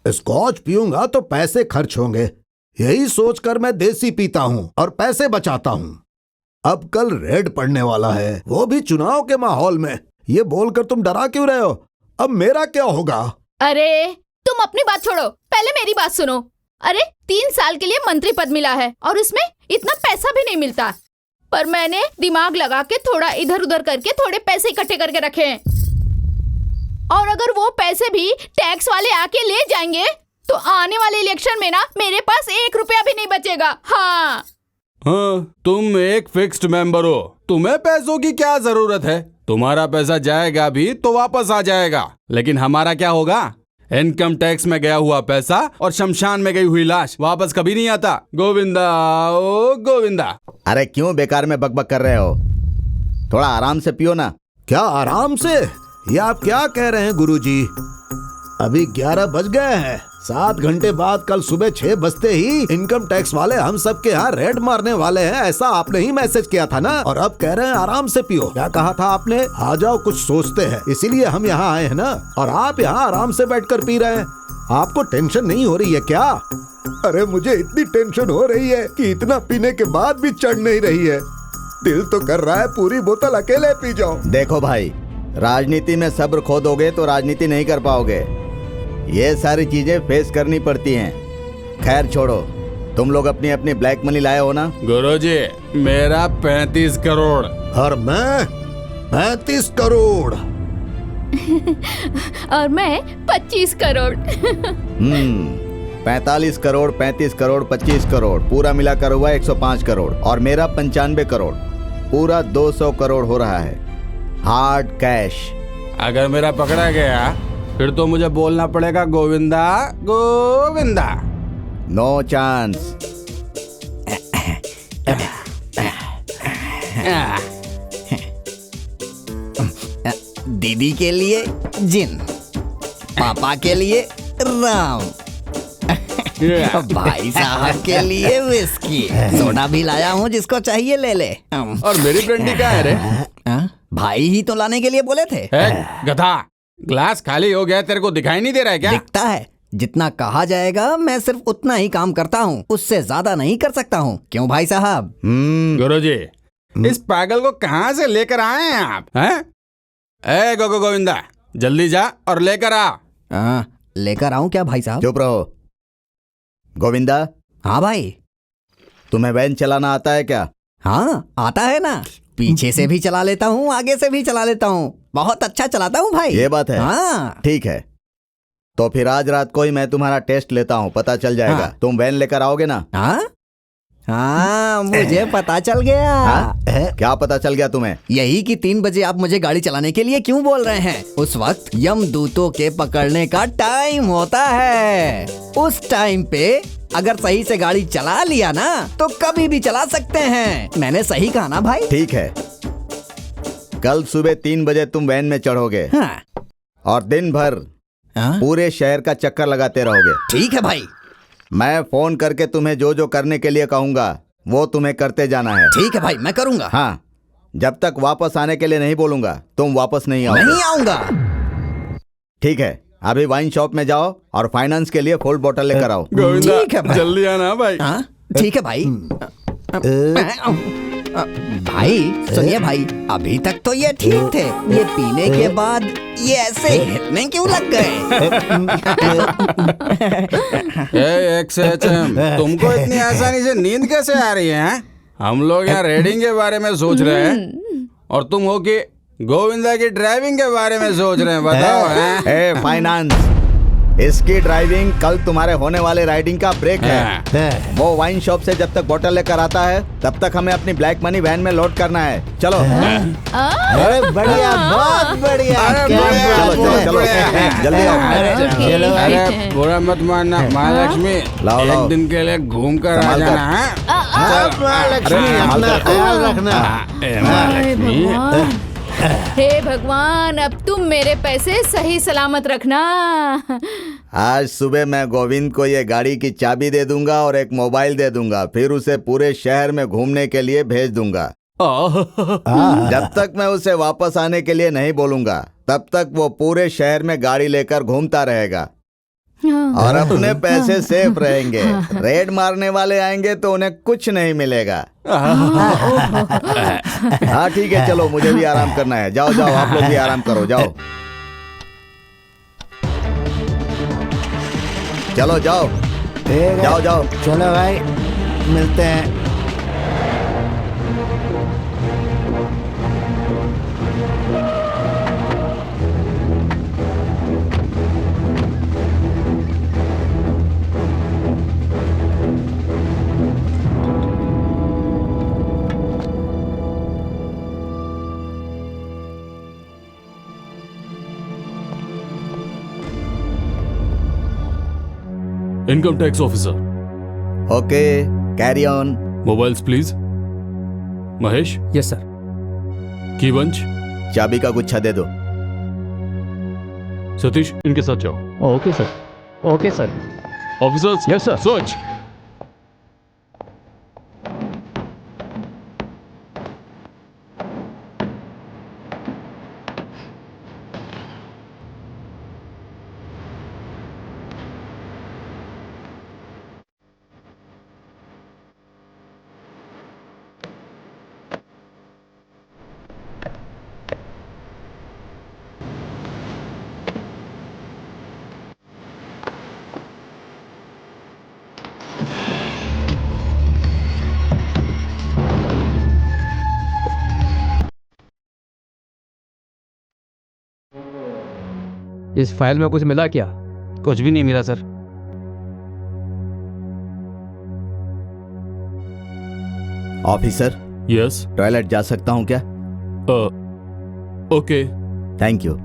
Scotch पीऊंगा तो पैसे खर्च होंगे, यही सोचकर मैं देसी पीता हूँ और पैसे बचाता हूँ। अब कल रेड पड़ने वाला है, वो भी चुनाव के माहौल में। ये बोलकर तुम डरा क्यों रहे हो? अब मेरा क्या होगा? अरे तुम अपनी बात छोड़ो, पहले मेरी बात सुनो। अरे 3 साल के लिए मंत्री पद मिला है और उसमें इतना पैसा भी नहीं मिलता, पर मैंने दिमाग लगा के थोड़ा इधर उधर करके थोड़े पैसे इकट्ठे करके रखे हैं। और अगर वो पैसे भी टैक्स वाले आके ले जाएंगे तो आने वाले इलेक्शन में ना मेरे पास 1 रुपया भी नहीं बचेगा। हाँ, तुम एक फिक्स्ड मेंबर हो, तुम्हें पैसों की क्या जरूरत है? तुम्हारा पैसा जाएगा भी तो वापस आ जाएगा, लेकिन हमारा क्या होगा? इनकम टैक्स में गया हुआ पैसा और शमशान में गई हुई लाश वापस कभी नहीं आता। गोविंदा ओ गोविंदा। अरे क्यों बेकार में बकबक कर रहे हो? थोड़ा आराम से पियो ना। क्या आराम से? ये आप क्या कह रहे हैं गुरुजी? अभी 11 बज गए हैं। 7 घंटे बाद कल सुबह 6 बजते ही इनकम टैक्स वाले हम सबके यहाँ रेड मारने वाले हैं, ऐसा आपने ही मैसेज किया था ना। और अब कह रहे हैं आराम से पियो। क्या कहा था आपने? आ जाओ कुछ सोचते हैं, इसीलिए हम यहाँ आए हैं ना। और आप यहाँ आराम से बैठकर पी रहे हैं। आपको टेंशन नहीं हो रही है क्या? अरे मुझे इतनी टेंशन हो रही है कि इतना पीने के बाद भी चढ़ नहीं रही है। दिल तो कर रहा है पूरी बोतल अकेले पी जाओ। देखो भाई, राजनीति में सब्र खो दोगे तो राजनीति नहीं कर पाओगे। ये सारी चीजें फेस करनी पड़ती हैं। खैर छोड़ो, तुम लोग अपनी अपनी ब्लैक मनी लाए हो ना? गुरुजी, मेरा 35 करोड़। और मैं 35 करोड़। और मैं 25 करोड़। 45 करोड़, 35 करोड़, 25 करोड़, पूरा मिलाकर हुआ 105 करोड़। और मेरा 95 करोड़, पूरा 200 करोड़ हो रहा है हार्ड कैश। अगर मेरा पकड़ा गया फिर तो मुझे बोलना पड़ेगा गोविंदा गोविंदा। No chance. दीदी के लिए जिन, पापा के लिए राम, भाई साहब के लिए विस्की, सोडा भी लाया हूँ, जिसको चाहिए ले ले। और मेरी ब्रांडी कहाँ है रे? भाई ही तो लाने के लिए बोले थे। गधा, ग्लास खाली हो गया, तेरे को दिखाई नहीं दे रहा है क्या? दिखता है। जितना कहा जाएगा मैं सिर्फ उतना ही काम करता हूँ, उससे ज्यादा नहीं कर सकता हूँ। क्यों भाई साहब? गुरुजी, इस पागल को कहाँ से लेकर आए हैं आप? हैं? ए गोविंदा, जल्दी जा और लेकर आ। लेकर आऊं क्या भाई साहब? चुप रहो। गोविंदा। हाँ भाई। तुम्हें वैन चलाना आता है क्या? हाँ आता है ना, पीछे से भी चला लेता हूँ, आगे से भी चला लेता हूँ, बहुत अच्छा चलाता हूँ भाई। ये बात है? हाँ। ठीक है, तो फिर आज रात को ही मैं तुम्हारा टेस्ट लेता हूँ, पता चल जाएगा। तुम वैन लेकर आओगे ना? हाँ हाँ, मुझे पता चल गया। हाँ? क्या पता चल गया तुम्हें? यही कि 3 बजे आप मुझे गाड़ी चलाने के लिए क्यों बोल रहे हैं। उस वक्त यमदूतों के पकड़ने का टाइम होता है। उस टाइम पे अगर सही से गाड़ी चला लिया ना तो कभी भी चला सकते हैं। मैंने सही कहा ना भाई? ठीक है, कल सुबह 3 बजे तुम वैन में चढ़ोगे हाँ। और दिन भर हाँ? पूरे शहर का चक्कर लगाते रहोगे। ठीक है भाई। मैं फोन करके तुम्हें जो जो करने के लिए कहूंगा वो तुम्हें करते जाना है। ठीक है भाई, मैं करूँगा। हाँ, जब तक वापस आने के लिए नहीं बोलूंगा तुम वापस नहीं आओगे। नहीं आऊंगा। ठीक है, अभी वाइन शॉप में जाओ और फाइनेंस के लिए फुल बोतल लेकर आओ। गोविंदा, ठीक है भाई। जल्दी आना भाई। हाँ, ठीक है भाई। भाई सुनिए भाई, अभी तक तो ये ठीक थे, ये पीने के बाद ये ऐसे हिलने क्यों लग गए? XHM, तुमको इतनी आसानी से नींद कैसे आ रही है? हम लोग यहाँ रेडिंग के बारे में सोच रहे हैं और तुम हो कि गोविंदा की ड्राइविंग के बारे में सोच रहे हैं। बताओ। ए फाइनेंस, इसकी ड्राइविंग कल तुम्हारे होने वाले राइडिंग का ब्रेक है। वो वाइन शॉप से जब तक बोतल लेकर आता है तब तक हमें अपनी ब्लैक मनी वैन में लोड करना है। चलो। अरे बढ़िया, बहुत बढ़िया। अरे क्या बढ़िया, बात चलो है। चलो चलो, जल्दी आओ। चलो भाई। अरे बुरा मत मानना महालक्ष्मी, लाओ, लाओ। एक दिन के लिए घूम कर आ संभाल कर। जाना है। हाँ, महालक्ष्मी, अरे, अपना संभाल कर। ख्याल रखना। हाय भगवान, हे भगवान, अब तुम मेरे पैसे सही सलामत रखना। आज सुबह मैं गोविंद को ये गाड़ी की चाबी दे दूंगा और एक मोबाइल दे दूंगा, फिर उसे पूरे शहर में घूमने के लिए भेज दूंगा। जब तक मैं उसे वापस आने के लिए नहीं बोलूंगा तब तक वो पूरे शहर में गाड़ी लेकर घूमता रहेगा और अपने पैसे सेफ रहेंगे। रेड मारने वाले आएंगे तो उन्हें कुछ नहीं मिलेगा। हाँ ठीक है, चलो मुझे भी आराम करना है। जाओ जाओ, आप लोग भी आराम करो, जाओ। चलो जाओ ठीक है। जाओ जाओ। चलो भाई, मिलते हैं। Income tax officer, okay, carry on. Mobiles please. Mahesh, yes sir. की बंच। चाबी का गुच्छा दे दो। सतीश, इनके साथ जाओ। Okay sir. Okay sir. Officers, yes sir. Search. इस फाइल में कुछ मिला क्या? कुछ भी नहीं मिला सर। Officer, yes. टॉयलेट जा सकता हूँ क्या? ओके। Thank you.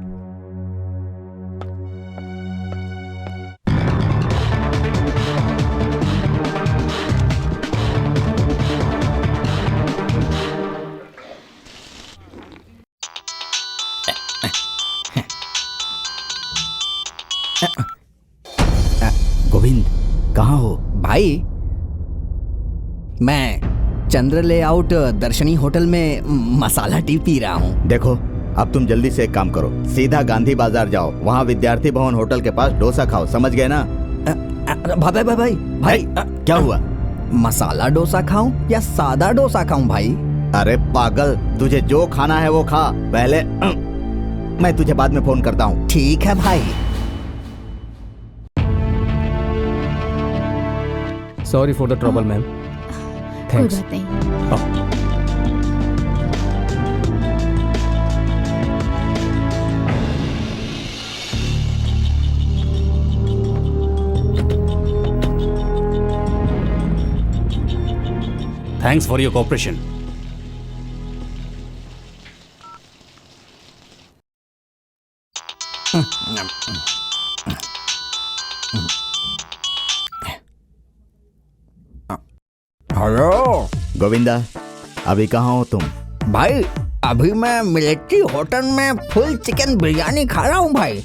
गोविंद, कहाँ हो? भाई मैं चंद्र लेआउट दर्शनी होटल में मसाला टी पी रहा हूँ। देखो, अब तुम जल्दी से एक काम करो, सीधा गांधी बाजार जाओ, वहाँ विद्यार्थी भवन होटल के पास डोसा खाओ, समझ गए ना? भाई भाई भाई भाई, क्या हुआ? मसाला डोसा खाऊं या सादा डोसा खाऊं भाई? अरे पागल, तुझे जो खाना है वो खा पहले। मैं तुझे बाद में फोन करता हूँ। ठीक है भाई। Sorry for the trouble ma'am. कोई थैंक्स। बात नहीं। Thanks for your cooperation. Hello Govinda, अभी कहाँ हो तुम? भाई, अभी मैं मिलिट्री होटल में फुल चिकन बिरयानी खा रहा हूँ भाई।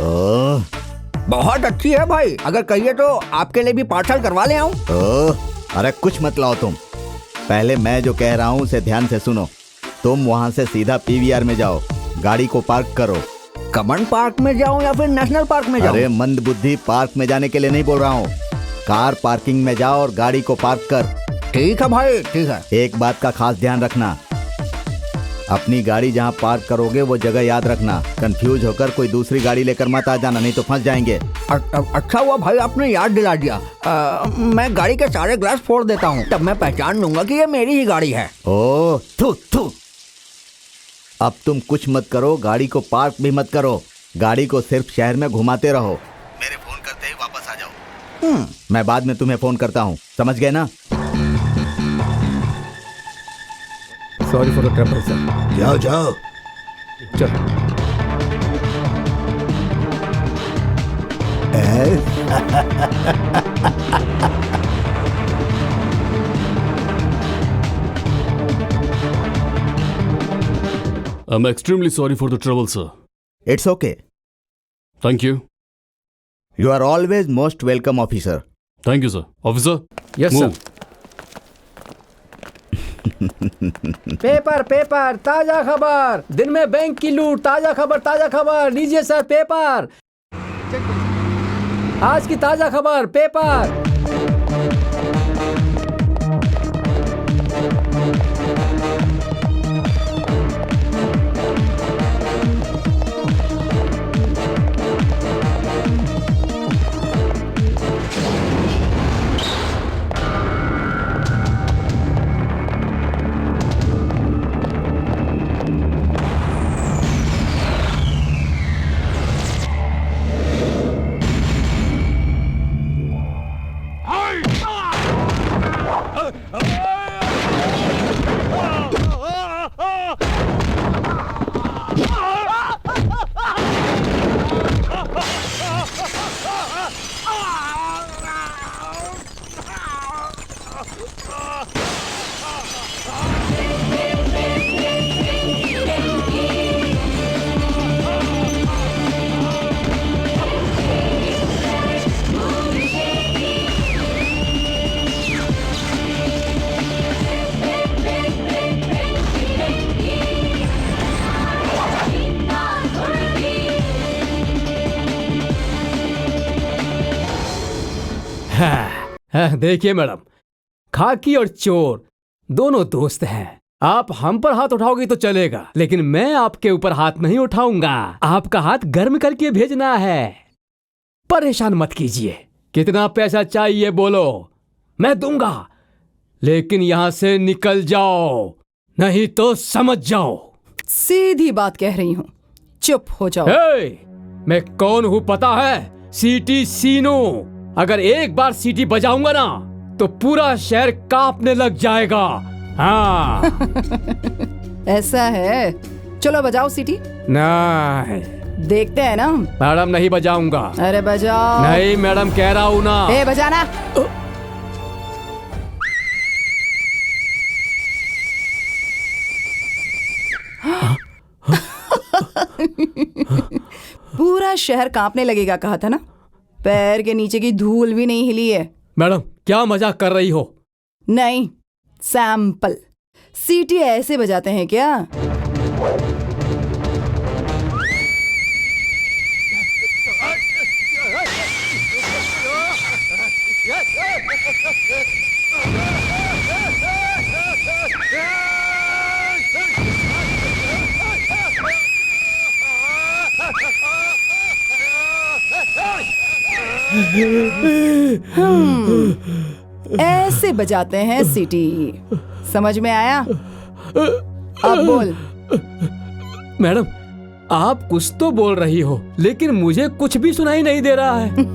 ओह, बहुत अच्छी है भाई, अगर कहिए तो आपके लिए भी पार्सल करवा ले आऊं। अरे कुछ मत लाओ तुम। पहले मैं जो कह रहा हूँ उसे ध्यान से सुनो। तुम वहाँ से सीधा पीवीआर में जाओ, गाड़ी को पार्क करो। कमन पार्क में जाऊं या फिर नेशनल पार्क में जाऊं? अरे मंद बुद्धि, पार्क में जाने के लिए नहीं बोल रहा हूँ। कार पार्किंग में जाओ और गाड़ी को पार्क कर। ठीक है भाई, ठीक है। एक बात का खास ध्यान रखना, अपनी गाड़ी जहाँ पार्क करोगे वो जगह याद रखना। कंफ्यूज होकर कोई दूसरी गाड़ी लेकर मत आ जाना, नहीं तो फंस जाएंगे। अच्छा हुआ भाई आपने याद दिला दिया। मैं गाड़ी के सारे ग्लास फोड़ देता हूँ, तब मैं पहचान लूंगा कि ये मेरी ही गाड़ी है। ओह थू थू। अब तुम कुछ मत करो, गाड़ी को पार्क भी मत करो। गाड़ी को सिर्फ शहर में घुमाते रहो। मेरे फोन करते ही वापस आ जाओ। मैं बाद में तुम्हें फोन करता हूँ, समझ गए ना? Sorry for the trouble sir. जाओ जाओ। चलो। I'm extremely sorry for the trouble, sir. It's okay. Thank you. You are always most welcome officer. Thank you, sir. Officer, yes move. Sir. Paper paper, ताजा खबर, दिन में bank की लूट, ताजा खबर, लीजिए सर पेपर। आज की ताजा खबर पेपर। देखिए मैडम, खाकी और चोर दोनों दोस्त हैं। आप हम पर हाथ उठाओगी तो चलेगा, लेकिन मैं आपके ऊपर हाथ नहीं उठाऊंगा। आपका हाथ गर्म करके भेजना है। परेशान मत कीजिए। कितना पैसा चाहिए बोलो, मैं दूंगा, लेकिन यहां से निकल जाओ, नहीं तो समझ जाओ। सीधी बात कह रही हूँ, चुप हो जाओ। मैं कौन हूँ पता है? सीटी सीनो। अगर एक बार सीटी बजाऊंगा ना तो पूरा शहर कांपने लग जाएगा। हाँ। ऐसा है, चलो बजाओ सीटी। नहीं देखते हैं ना। मैडम, नहीं बजाऊंगा। अरे बजाओ। नहीं मैडम, कह रहा हूँ ना। बजाना। पूरा शहर कांपने लगेगा कहा था ना। पैर के नीचे की धूल भी नहीं हिली है। मैडम, क्या मजाक कर रही हो? नहीं, सैंपल। सीटी ऐसे बजाते हैं क्या? ऐसे बजाते हैं सीटी। समझ में आया? अब बोल। मैडम, आप कुछ तो बोल रही हो, लेकिन मुझे कुछ भी सुनाई नहीं दे रहा है।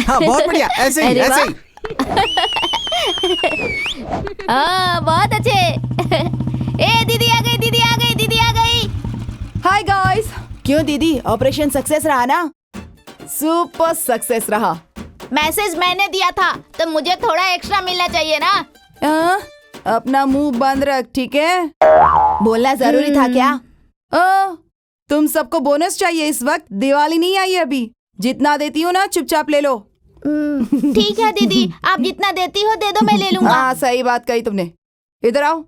हाँ बहुत बढ़िया, ऐसे ही अरे ऐसे ही। हाँ बहुत अच्छे। ए दीदी आ गई, दीदी आ गई, दीदी आ गई। हाय गाइस, क्यों दीदी ऑपरेशन सक्सेस रहा ना? सुपर सक्सेस रहा। मैसेज मैंने दिया था तो मुझे थोड़ा एक्स्ट्रा मिलना चाहिए ना। अपना मुंह बंद रख, ठीक है? बोलना जरूरी था क्या? तुम सबको बोनस चाहिए इस वक्त, दिवाली नहीं आई अभी। जितना देती हो ना चुपचाप ले लो। ठीक है दीदी, आप जितना देती हो दे दो, मैं ले लूंगा। हाँ सही बात कही तुमने। इधर आओ।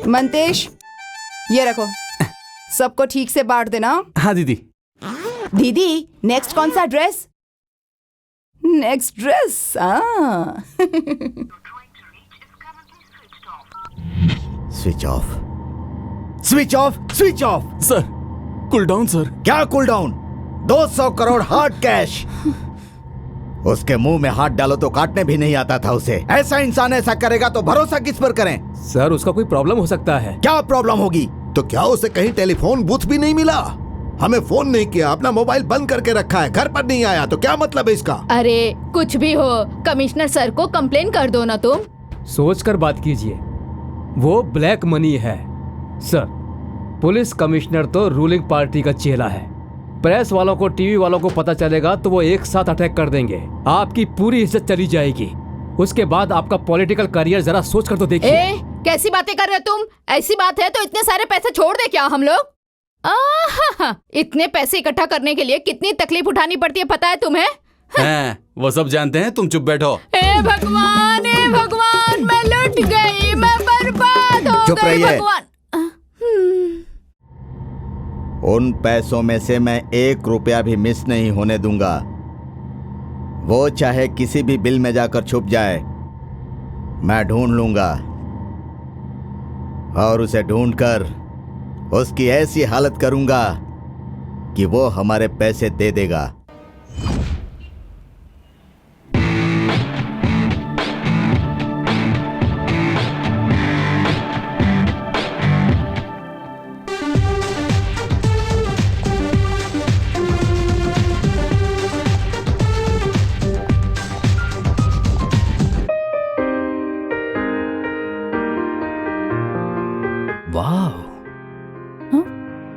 मंतेश, ये रखो, सबको ठीक से बांट देना। हाँ दीदी। दीदी, नेक्स्ट कौन सा dress? Next dress switch off, switch off, switch off. Sir cool down sir. क्या cool down? 200 crore hard cash. उसके मुंह में हाथ डालो तो काटने भी नहीं आता था उसे। ऐसा इंसान ऐसा करेगा तो भरोसा किस पर करें? सर उसका कोई प्रॉब्लम हो सकता है। क्या प्रॉब्लम होगी? तो क्या उसे कहीं टेलीफोन बूथ भी नहीं मिला? हमें फोन नहीं किया, अपना मोबाइल बंद करके रखा है, घर पर नहीं आया, तो क्या मतलब है इसका? अरे कुछ भी हो, कमिश्नर सर को कंप्लेन कर दो ना तुम। सोच कर बात कीजिए, वो ब्लैक मनी है। सर पुलिस कमिश्नर तो रूलिंग पार्टी का चेला है। प्रेस वालों को, टीवी वालों को पता चलेगा तो वो एक साथ अटैक कर देंगे, आपकी पूरी इज्जत चली जाएगी। उसके बाद आपका पॉलिटिकल करियर जरा सोच कर तो देखिए। कैसी बातें कर रहे हो तुम? ऐसी बात है तो इतने सारे पैसे छोड़ दे क्या हम लोग? इतने पैसे इकट्ठा करने के लिए कितनी तकलीफ उठानी पड़ती है पता है तुम्हें? हैं, वो सब जानते हैं, तुम चुप बैठो। हे भगवान, मैं लुट गई, मैं बर्बाद हो चुप गई रहिए। भगवान। उन पैसों में से मैं 1 रुपया भी मिस नहीं होने दूंगा। वो चाहे किसी भी बिल में जाकर छुप जाए, मैं ढूंढ लूंगा और उसे ढूंढकर उसकी ऐसी हालत करूंगा कि वो हमारे पैसे दे देगा।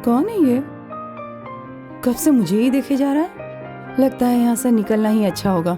कौन है ये? कब से मुझे ही देखे जा रहा है। लगता है यहाँ से निकलना ही अच्छा होगा।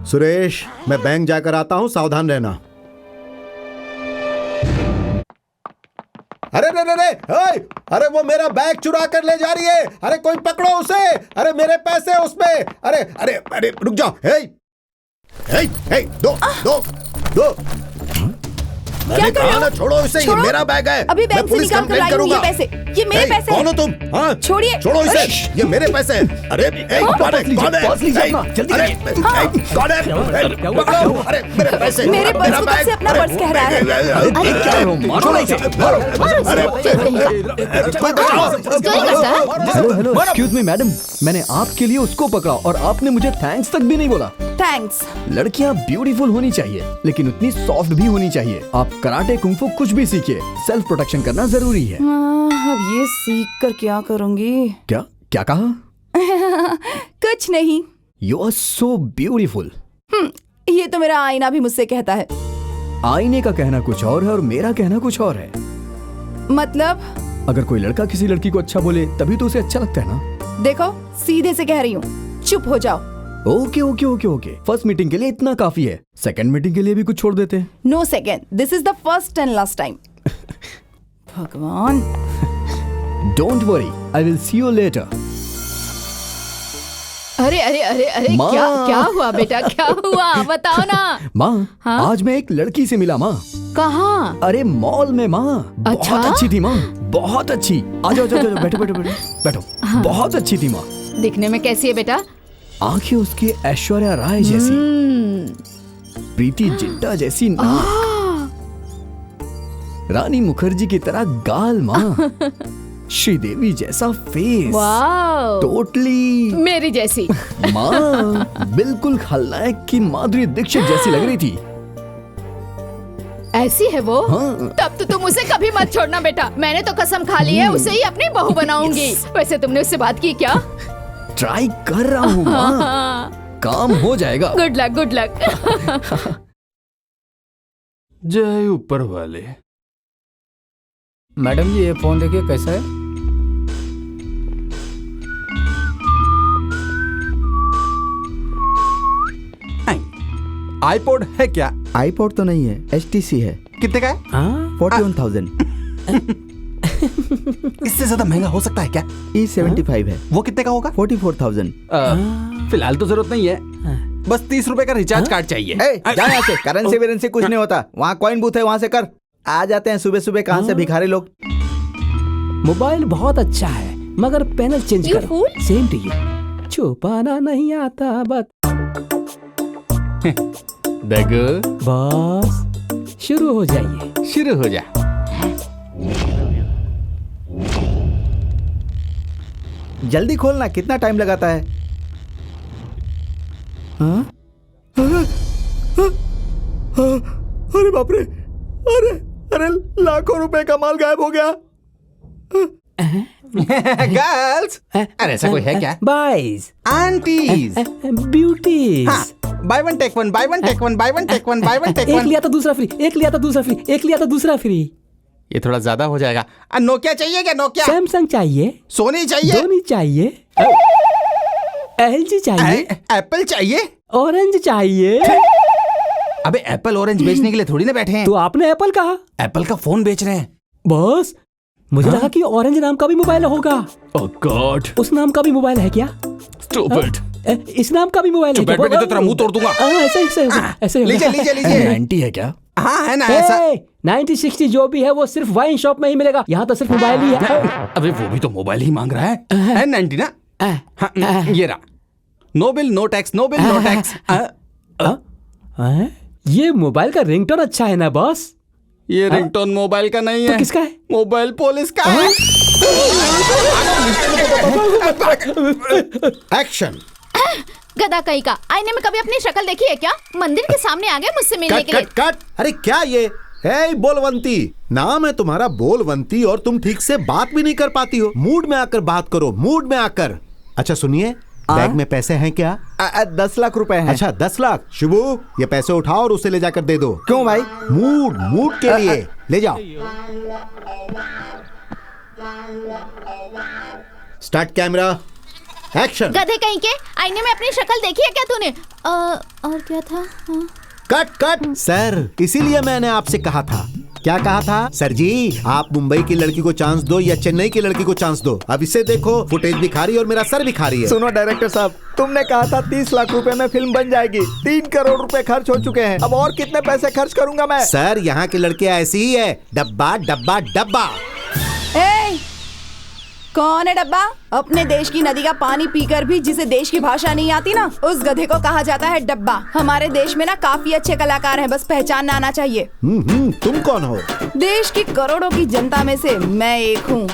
सुरेश, मैं बैंक जाकर आता हूं, सावधान रहना। अरे रे रे रे, अरे वो मेरा बैग चुरा कर ले जा रही है। अरे कोई पकड़ो उसे। अरे मेरे पैसे उसमें। अरे अरे अरे रुक जाओ। दो मैंने कहा ना छोड़ो इसे, ये मेरा बैग है। अभी बैंक से निकाल कर लाई हूं ये पैसे। ये मेरे पैसे हैं। कौन हो तुम? हाँ छोड़िए। छोड़ो इसे, ये मेरे पैसे हैं। अरे कौन है? पकड़ो। अरे मेरे पैसे, मेरे पर्स को कब से अपना पर्स कह रहा है? हेलो एक्सक्यूज मी मैडम, मैंने आपके लिए उसको पकड़ा और आपने मुझे थैंक्स तक भी नहीं बोला। थैंक्स। लड़कियां ब्यूटीफुल होनी चाहिए लेकिन उतनी सॉफ्ट भी होनी चाहिए। आप कराटे कुंफू कुछ भी सीखिए, सेल्फ प्रोटेक्शन करना जरूरी है। अब ये सीख कर क्या करूंगी? क्या क्या कहा? कुछ नहीं। You are so beautiful. ये तो मेरा आईना भी मुझसे कहता है। आईने का कहना कुछ और है और मेरा कहना कुछ और है। मतलब? अगर कोई लड़का किसी लड़की को अच्छा बोले तभी तो उसे अच्छा लगता है ना। देखो सीधे से कह रही हूँ, चुप हो जाओ। Okay okay okay okay, first meeting के लिए इतना काफी है, सेकंड मीटिंग के लिए भी कुछ छोड़ देते हैं। No second, this is the first and last time. भगवान। Don't worry, I will see you later. अरे अरे अरे अरे माँ। क्या हुआ बेटा, क्या हुआ बताओ ना। माँ, हाँ? आज मैं एक लड़की से मिला माँ। कहाँ? अरे मॉल में माँ। अच्छा? बहुत अच्छी थी माँ, बहुत अच्छी। आ जाओ जाओ जाओ, बैठो बैठो बैठो बैठो। बहुत अच्छी थी माँ। दिखने में कैसी है बेटा? आंखें उसकी ऐश्वर्या राय जैसी, प्रीति जिंटा जैसी नाक, रानी मुखर्जी की तरह गाल माँ, श्रीदेवी जैसा फेस, वाओ, टोटली मेरी जैसी। माँ बिल्कुल खलनायक की माधुरी दीक्षित जैसी लग रही थी। ऐसी है वो? हाँ। तब तो तुम उसे कभी मत छोड़ना बेटा। मैंने तो कसम खा ली है उसे ही अपनी बहू बनाऊंगी। वैसे तुमने उससे बात की क्या? ट्राई कर रहा हूँ माँ, काम हो जाएगा। Good luck, good luck. जय ऊपर वाले। मैडम जी ये फोन देखिए कैसा है। आईपॉड है क्या? आईपॉड तो नहीं है, HTC है। कितने का है? 41,000। इससे ज्यादा महंगा हो सकता है क्या? E75 है। वो कितने का होगा? 44,000। फिलहाल तो जरूरत नहीं है, बस 30 रुपए का रिचार्ज कार्ड चाहिए। जा यहाँ से, करेंसी वेरेंसी कुछ नहीं होता। वहाँ कॉइन बूथ है, वहाँ से कर। आ जाते हैं सुबह सुबह कहाँ से भिखारी लोग। मोबाइल बहुत अच्छा है मगर पैनल चेंज You करो। fool? Same to you. छुपाना नहीं आता बस। देखो बस शुरू हो जाइए। शुरू हो जा। जल्दी खोलना, कितना टाइम लगाता है? हाँ? अरे बाप रे, अरे अरे लाखों रुपए का माल गायब हो गया। गर्ल्स, अरे ऐसा कोई है क्या? Boys, aunties, beauties. Buy one take one, buy one take one, buy one take one, buy one take एक वन। लिया तो दूसरा फ्री, एक लिया तो दूसरा फ्री, एक लिया तो दूसरा फ्री। ये थोड़ा ज्यादा हो जाएगा। नोकिया चाहिए क्या? नोकिया? सैमसंग चाहिए, सोनी चाहिए? सोनी चाहिए, LG चाहिए, एप्पल चाहिए? ऑरेंज चाहिए। अबे एप्पल ऑरेंज बेचने के लिए थोड़ी ना बैठे हैं। तो आपने एप्पल कहा? एप्पल का फोन बेच रहे हैं। बॉस मुझे लगा कि ऑरेंज नाम का भी मोबाइल होगा। ओह गॉड, उस नाम का भी मोबाइल है क्या? स्टूपिड। इस नाम का भी मोबाइल है क्या? बैठ बैठ तेरा मुंह तोड़ दूंगा। ऐसे ऐसे लीजिए लीजिए लीजिए। 90 है क्या? हाँ है ना ऐसा। 90-60 जो भी है वो सिर्फ वाइन शॉप में ही मिलेगा, यहाँ तो सिर्फ मोबाइल ही है। अबे वो भी तो मोबाइल ही मांग रहा है 90 ना। हाँ, ये रहा। No bill no tax, no bill no tax. ये मोबाइल का रिंगटोन अच्छा है ना बॉस? ये रिंगटोन मोबाइल का नहीं तो है। किसका है? मोबाइल पुलिस का है। एक्शन। गधा कहीं का, आईने में कभी अपनी शक्ल देखी है क्या? मंदिर के सामने आ गए मुझसे मिलने कट के लिए। Cut cut. अरे क्या ये है? बोलवंती नाम है तुम्हारा, बोलवंती, और तुम ठीक से बात भी नहीं कर पाती हो। मूड में आकर बात करो, मूड में आकर। अच्छा सुनिए, बैग में पैसे हैं क्या? 10 लाख रुपए हैं। अच्छा 10 लाख। शिबू ये पैसे उठाओ और उसे ले जाकर दे दो। क्यों भाई? मूड मूड के लिए ले जाओ। Start camera, action. गधे कहीं के, आईने में अपनी शक्ल देखी है क्या तूने? और क्या था? हाँ। Cut cut. सर इसीलिए मैंने आपसे कहा था। क्या कहा था? सर जी आप मुंबई की लड़की को चांस दो या चेन्नई की लड़की को चांस दो। अब इसे देखो, फुटेज भी खा रही है और मेरा सर भी खा रही है। सुनो डायरेक्टर साहब, तुमने कहा था 30 लाख रुपए में फिल्म बन जाएगी। 3 करोड़ रुपए खर्च हो चुके हैं, अब और कितने पैसे खर्च करूंगा मैं? सर यहाँ की लड़कियां ऐसी ही है, डब्बा डब्बा डब्बा। ए, कौन है डब्बा? अपने देश की नदी का पानी पीकर भी जिसे देश की भाषा नहीं आती ना, उस गधे को कहा जाता है डब्बा। हमारे देश में ना काफी अच्छे कलाकार हैं, बस पहचानना आना चाहिए। तुम कौन हो? देश की करोड़ों की जनता में से मैं एक हूँ।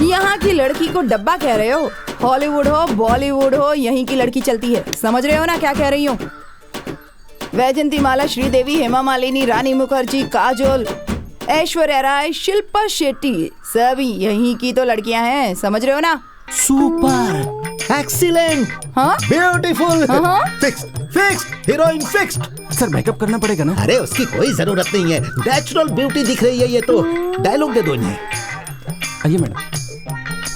यहाँ की लड़की को डब्बा कह रहे हो? हॉलीवुड हो, बॉलीवुड हो, यहीं की लड़की चलती है। समझ रहे हो ना क्या कह रही हूँ? वैजंतीमाला, श्रीदेवी, हेमा मालिनी, रानी मुखर्जी, काजोल, ऐश्वर्या राय, शिल्पा शेट्टी, सभी यहीं की तो लड़कियां हैं। समझ रहे हो ना? सुपर, एक्सीलेंट, हाँ? ब्यूटीफुल, हाँ? Fixed fixed, heroine fixed. Sir makeup करना पड़ेगा ना? अरे उसकी कोई जरूरत नहीं है, नेचुरल ब्यूटी दिख रही है ये तो। डायलॉग दे दो इन्हें। आइए मैडम,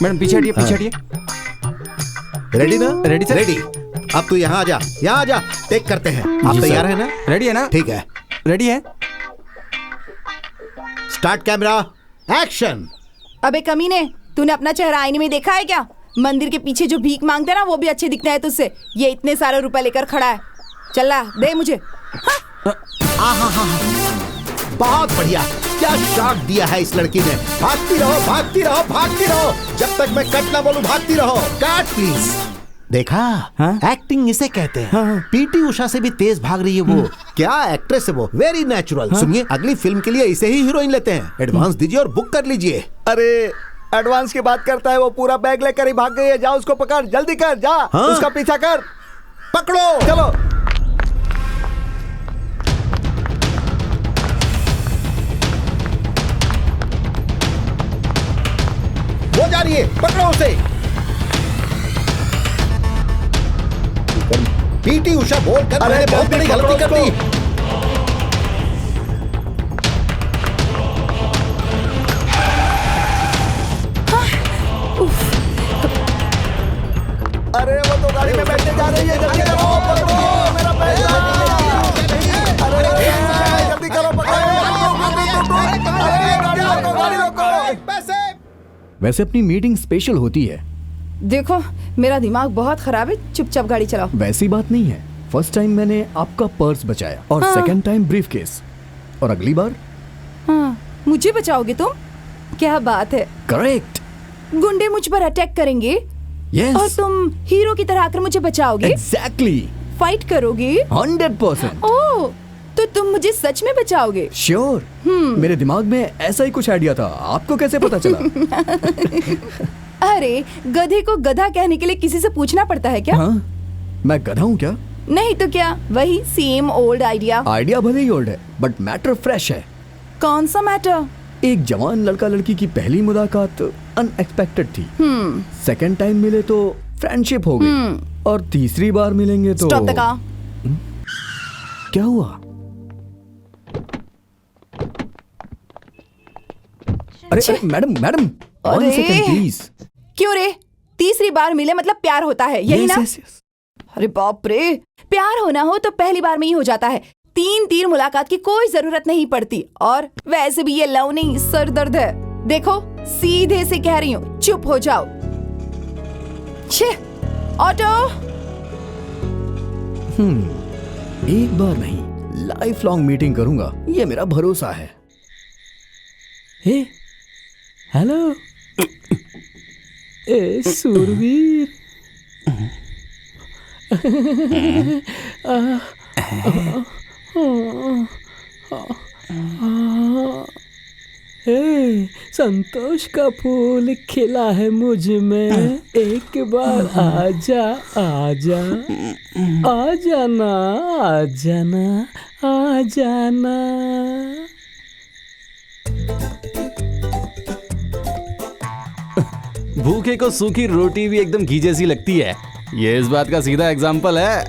मैडम पीछे हटिए, पीछे हटिए। रेडी ना? Ready sir. रेडी। अब तू यहाँ आ जा, यहाँ आ जा, टेक करते हैं। आप तैयार है ना? रेडी है ना? ठीक है, रेडी है। Start camera, action. अबे कमीने, तूने अपना चेहरा आईने में देखा है क्या? मंदिर के पीछे जो भीख मांगते हैं ना, वो भी अच्छे दिखते हैं तुझसे। ये इतने सारे रुपए लेकर खड़ा है, चला दे मुझे। बहुत बढ़िया, क्या शॉट दिया है इस लड़की ने। भागती रहो, भागती रहो, भागती रहो, जब तक मैं कट ना बोलूं भागती रहो। Cut please. देखा? हाँ? एक्टिंग इसे कहते हैं। हाँ। पीटी उषा से भी तेज भाग रही है वो। क्या एक्ट्रेस है वो, वेरी नेचुरल। सुनिए, अगली फिल्म के लिए इसे ही हीरोइन लेते हैं। एडवांस दीजिए और बुक कर लीजिए। अरे एडवांस की बात करता है, वो पूरा बैग लेकर ही भाग गई है। जा उसको पकड़, जल्दी कर, जा। हाँ? उसका पीछा कर, पकड़ो। चलो। वो जा रही है, पकड़ो उसे। पीटी उषा बोल कर अरे मैंने बहुत बड़ी गलती कर दी। अरे वो तो गाड़ी में बैठने जा रही है, जल्दी करो, पकड़ो मेरा पैसा। अरे जल्दी करो, पकड़ो। अरे गाड़ी रोको। वैसे अपनी मीटिंग स्पेशल होती है। देखो मेरा दिमाग बहुत खराब है, चुपचाप गाड़ी चलाओ। वैसी बात नहीं है। फर्स्ट टाइम मैंने आपका पर्स बचाया और हाँ। सेकंड टाइम ब्रीफ केस, और अगली बार हाँ, मुझे बचाओगे तुम? क्या बात है। करेक्ट। गुंडे मुझ पर अटैक करेंगे यस और तुम हीरो की तरह आकर मुझे बचाओगे। एग्जैक्टली। फाइट करोगे। 100%। ओह, तो तुम मुझे सच में बचाओगे? श्योर। मेरे दिमाग में ऐसा ही कुछ आइडिया था। आपको कैसे पता चला? अरे गधे को गधा कहने के लिए किसी से पूछना पड़ता है क्या? हाँ, मैं गधा हूँ क्या? नहीं तो क्या, वही सेम ओल्ड आइडिया। आइडिया भले ही ओल्ड है बट मैटर फ्रेश है। कौन सा मैटर? एक जवान लड़का लड़की की पहली मुलाकात अनएक्सपेक्टेड थी। सेकंड टाइम मिले तो फ्रेंडशिप हो गई, और तीसरी बार मिलेंगे तो स्टॉप द कार। क्या हुआ? अरे madam madam, one second please. क्यों रे? तीसरी बार मिले मतलब प्यार होता है, यही ना? अरे बाप रे, प्यार होना हो तो पहली बार में ही हो जाता है। 3 मुलाकात की कोई जरूरत नहीं पड़ती। और वैसे भी ये लव नहीं, सर दर्द है। देखो सीधे से कह रही हूँ, चुप हो जाओ। छे, ऑटो। एक बार नहीं, लाइफ लॉन्ग मीटिंग करूंगा, ये मेरा भरोसा है। हे, हेलो। ए सूरवीर। ए, संतोष का फूल खिला है मुझ में, एक बार आजा आजा, आ जाना आ जाना आ जाना। भूखे को सूखी रोटी भी एकदम घी जैसी लगती है। ये इस बात का सीधा एग्जाम्पल है।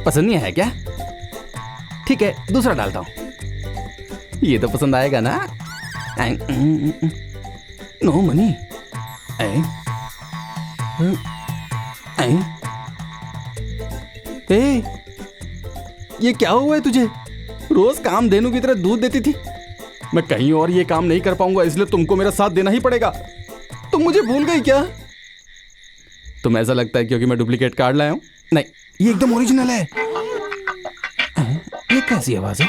पसंद नहीं आया क्या? ठीक है, दूसरा डालता हूं। ये तो पसंद आएगा ना? No money. ये क्या हुआ है तुझे? रोज काम धेनु की तरह दूध देती थी। मैं कहीं और ये काम नहीं कर पाऊंगा, इसलिए तुमको मेरा साथ देना ही पड़ेगा। तुम मुझे भूल गई क्या? तुम्हें ऐसा लगता है क्योंकि मैं डुप्लीकेट कार्ड लाया हूं? नहीं, ये एकदम ओरिजिनल है। ये कैसी आवाज है?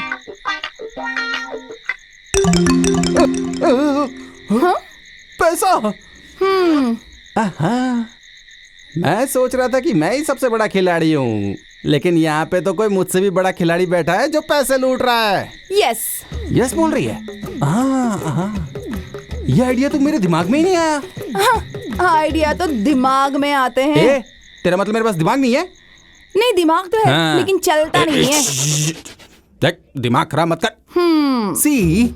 हाँ? पैसा। मैं सोच रहा था कि मैं ही सबसे बड़ा खिलाड़ी हूँ, लेकिन यहाँ पे तो कोई मुझसे भी बड़ा खिलाड़ी बैठा है जो पैसे लूट रहा है। यस यस बोल रही है। ये आइडिया तो मेरे दिमाग में ही नहीं आया। आइडिया तो दिमाग में आते हैं। तेरा मतलब मेरे पास दिमाग नहीं है? नहीं, दिमाग तो है लेकिन चलता नहीं है। देख, दिमाग खराब मत कर। सी,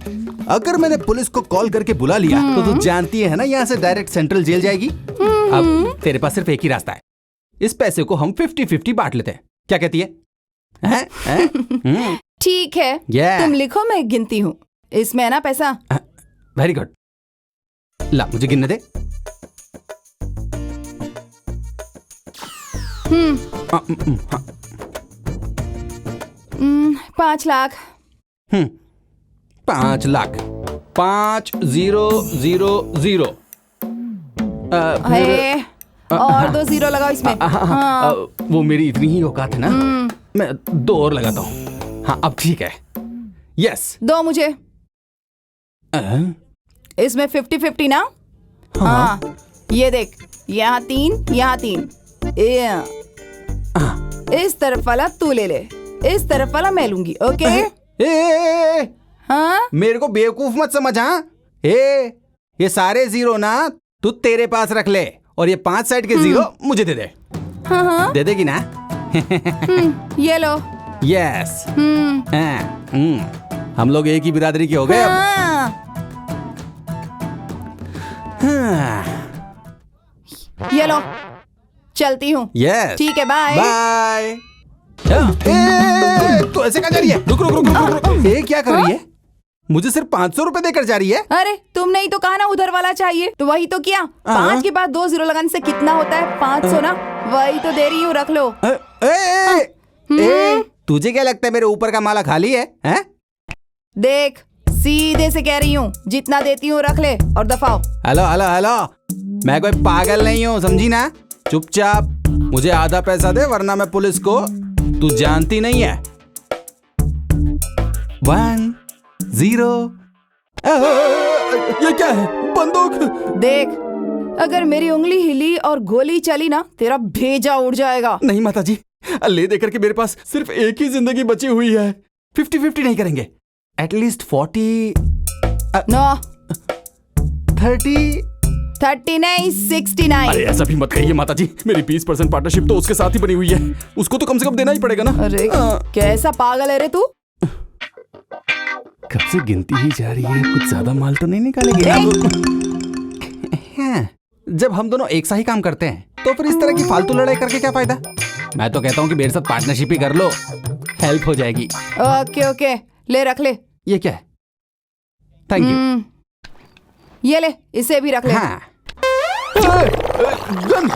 अगर मैंने पुलिस को कॉल करके बुला लिया तो तू जानती है ना, यहाँ से डायरेक्ट सेंट्रल जेल जाएगी। अब तेरे पास सिर्फ एक ही रास्ता है। इस पैसे को हम 50-50 बांट लेते हैं, क्या कहती है? ठीक है, तुम लिखो, मैं गिनती हूँ। इसमें है ना पैसा? Very good. ला, मुझे गिनने दे। 5 लाख। 5 लाख। 5000। है, और 2 जीरो लगाओ इसमें। हाँ। वो मेरी इतनी ही औकात है ना, मैं 2 और लगाता हूँ। हाँ अब ठीक है। यस 2 मुझे। इसमें 50-50 ना। हाँ ये देख, यहाँ 3 यहाँ 3। इस तरफ वाला तू ले ले, इस तरफ वाला मैं लूंगी। ओके। हाँ मेरे को बेवकूफ मत समझ। हाँ ये सारे जीरो ना तू तेरे पास रख ले, और ये 5 साइड के जीरो मुझे दे दे। हाँ दे देगी ना? ये लो। यस। हम लोग एक ही बिरादरी के हो गए अब। ये लो, चलती हूँ। यस ठीक है, बाय बाय। तो ऐसे कहाँ जा रही है? रुक रुक रुक रुक रुक। ये क्या कर रही है? मुझे सिर्फ 500 रुपए देकर जा रही है। अरे तुमने ही तो कहा ना उधर वाला चाहिए, तो वही तो किया। 5 के बाद 2 जीरो लगाने से कितना होता है? 500 ना। वही तो दे रही हूँ, रख लो। तुझे क्या लगता है मेरे ऊपर का माला खाली है? देख सीधे से कह रही हूँ, जितना देती हूँ रख ले और दफाओ। हेलो हेलो हेलो, मैं कोई पागल नहीं हूँ, समझी ना? चुपचाप मुझे आधा पैसा दे, वरना मैं पुलिस को, तू जानती नहीं है। 1 0। ये क्या है? बंदूक। देख, अगर मेरी उंगली हिली और गोली चली ना, तेरा भेजा उड़ जाएगा। नहीं माता जी, ले देकर के मेरे पास सिर्फ एक ही जिंदगी बची हुई है। 50-50 नहीं करेंगे? एटलीस्ट 40 नो 30 नहीं 69। अरे ऐसा भी मत कहिए माता जी, मेरी 20% पार्टनरशिप तो उसके साथ ही बनी हुई है, उसको तो कम से कम देना ही पड़ेगा ना। अरे कैसा पागल है रे तू? कब से गिनती ही जा रही है, कुछ ज्यादा माल तो नहीं निकालेगी? जब हम दोनों एक सा ही काम करते हैं तो फिर इस तरह की फालतू लड़ाई करके क्या फायदा? मैं तो कहता हूँ कि मेरे साथ पार्टनरशिप ही कर लो, हेल्प हो जाएगी। ओके ओके, ले रख ले। ये क्या है? Thank you. ये ले, इसे भी रख ले। हाँ। गन,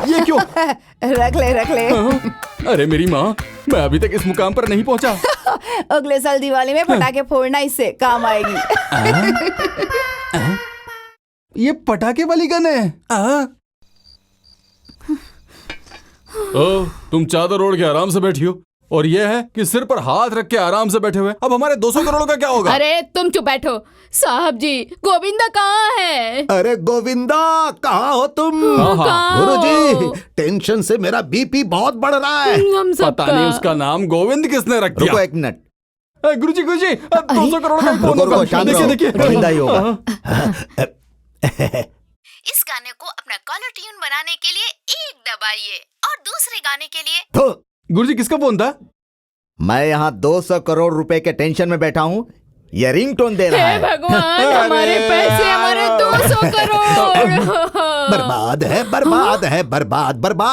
ये क्यों? रख ले। अरे मेरी माँ, मैं अभी तक इस मुकाम पर नहीं पहुँचा। अगले साल दिवाली में पटाखे फोड़ना इससे काम आएगी। ये पटाखे वाली गन है। तुम चादर ओढ़ के आराम से बैठी हो, और ये है कि सिर पर हाथ रख के आराम से बैठे हुए। अब हमारे 200 करोड़ का क्या होगा? अरे तुम चुप बैठो। साहब जी, गोविंदा कहाँ है? अरे गोविंदा, कहाँ हो तुम? गुरुजी, टेंशन से मेरा बीपी बहुत बढ़ रहा है। हम सब पता नहीं उसका नाम गोविंद किसने रख दिया। रुको 1 मिनट। गुरुजी 200 करोड़ का कौन रुको, होगा? शांत रहो। देखिए गोविंदा ही होगा। इस गाने को अपना कॉलर ट्यून बनाने के लिए 1 दबाइए और दूसरे गाने के लिए। गुरुजी किसका फोन था? मैं यहाँ 200 करोड़ रुपए के टेंशन में बैठा हूँ, ये रिंगटोन दे रहा हे है। भगवान, हमारे पैसे, हमारे 200 करोड़ बर्बाद है, बर्बाद है,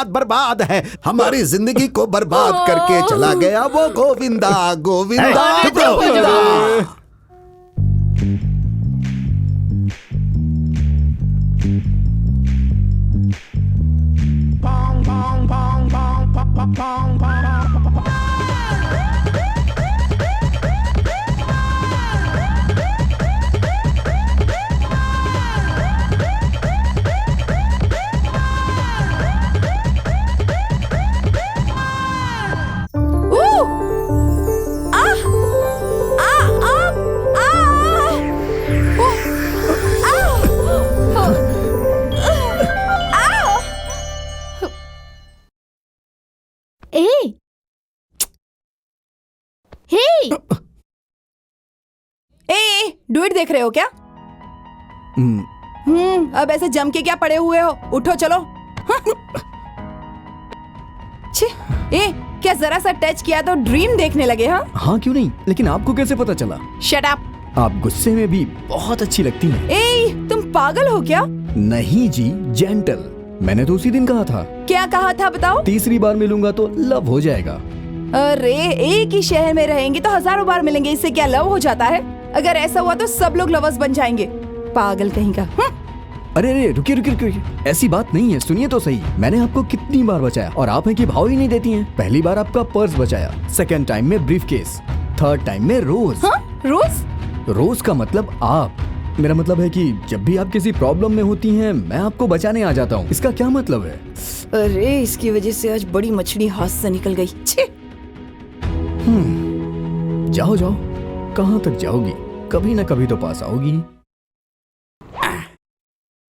बर्बाद है। हमारी जिंदगी को बर्बाद करके चला गया वो गोविंदा। गोविंदा, चुप रहो। गोविंदा। डुएट देख रहे हो क्या? अब ऐसे जम के क्या पड़े हुए हो? उठो चलो। क्या जरा सा टच किया तो ड्रीम देखने लगे? हाँ क्यों नहीं, लेकिन आपको कैसे पता चला? Shut up. आप गुस्से में भी बहुत अच्छी लगती हैं। तुम पागल हो क्या? नहीं जी, जेंटल। मैंने तो उसी दिन कहा था। क्या कहा था बताओ? 3री बार मिलूंगा तो लव हो जाएगा। अरे एक ही शहर में रहेंगे तो हजारों बार मिलेंगे, इससे क्या लव हो जाता है? अगर ऐसा हुआ तो सब लोग लवर्स बन जाएंगे। पागल कहीं का। अरे रुकिए, ऐसी बात नहीं है, सुनिए तो सही। मैंने आपको कितनी बार बचाया और आप हैं कि भाव ही नहीं देती हैं। पहली बार आपका पर्स बचाया, 2nd टाइम में ब्रीफ केस, 3rd टाइम में रोज। रोज? रोज का मतलब आप। मेरा मतलब है कि जब भी आप किसी प्रॉब्लम में होती हैं मैं आपको बचाने आ जाता हूँ। इसका क्या मतलब है? अरे इसकी वजह से आज बड़ी मछली हाथ से निकल गई। छे! जाओ जाओ, कहाँ तक जाओगी? कभी ना कभी तो पास आओगी।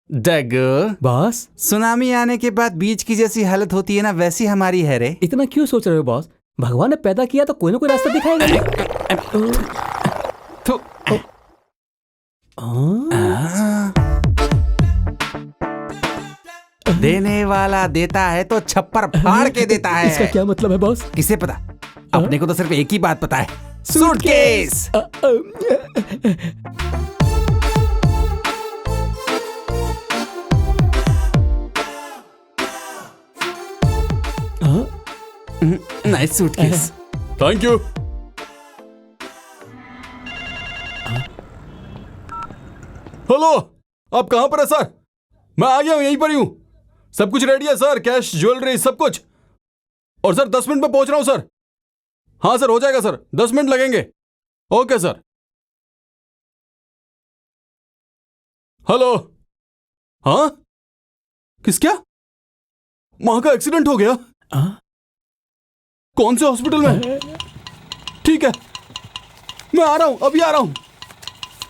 डगो बॉस, सुनामी आने के बाद बीच की जैसी हालत होती है ना, वैसी हमारी है रे। इतना क्यों सोच रहे हो बॉस? भगवान ने पैदा किया तो कोई ना कोई रास्ता दिखाएगा। देने वाला देता है तो छप्पर फाड़ के देता है। इसका क्या मतलब है बॉस? किसे पता? अपने को तो सिर्फ एक ही बात पता है, suitcase. Nice suitcase. Thank you. Hello, आप कहां पर है सर? मैं आ गया हूं, यहीं पर ही हूं। सब कुछ रेडी है सर, कैश, ज्वेलरी, सब कुछ। और सर 10 मिनट में पहुंच रहा हूं सर। हाँ सर, हो जाएगा सर, 10 मिनट लगेंगे। Okay sir. हेलो। हाँ, किस क्या? वहां का एक्सीडेंट हो गया? कौन से हॉस्पिटल में? ठीक है, मैं आ रहा हूं, अभी आ रहा हूं।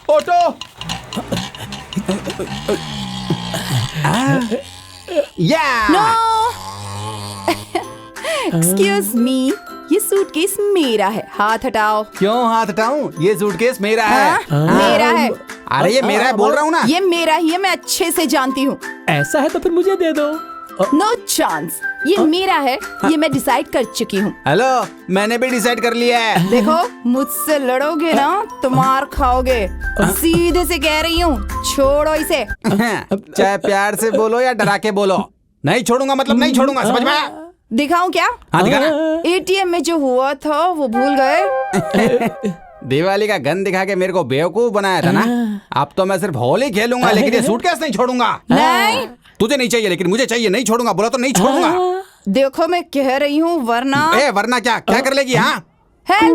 ऑटो। एक्सक्यूज मी, ये सूटकेस मेरा है, हाथ हटाओ। क्यों हाथ हटाऊं? ये सूटकेस मेरा है। मेरा है। अरे ये मेरा है, बोल रहा हूं ना। ये मेरा ही है, मैं अच्छे से जानती हूँ। ऐसा है तो फिर मुझे दे दो। नो चांस, ये मेरा है, ये मैं डिसाइड कर चुकी हूँ। हेलो, मैंने भी डिसाइड कर लिया है। देखो, मुझसे लड़ोगे ना तो मार खाओगे। सीधे से कह रही हूँ, छोड़ो इसे। चाहे प्यार से बोलो या डरा के बोलो, नहीं छोड़ूंगा मतलब नहीं छोड़ूंगा, समझ में आया? दिखाऊं क्या? हाँ दिखा। एटीएम में जो हुआ था वो भूल गए? दिवाली का गन दिखा के मेरे को बेवकूफ बनाया था ना। अब तो मैं सिर्फ होली खेलूंगा, लेकिन ये सूटकेस नहीं छोड़ूंगा। नहीं, तुझे नहीं चाहिए लेकिन मुझे चाहिए, नहीं छोड़ूंगा, बोला तो नहीं छोड़ूंगा। देखो मैं कह रही हूँ, वरना वरना क्या क्या कर लेगी? हाँ, अरे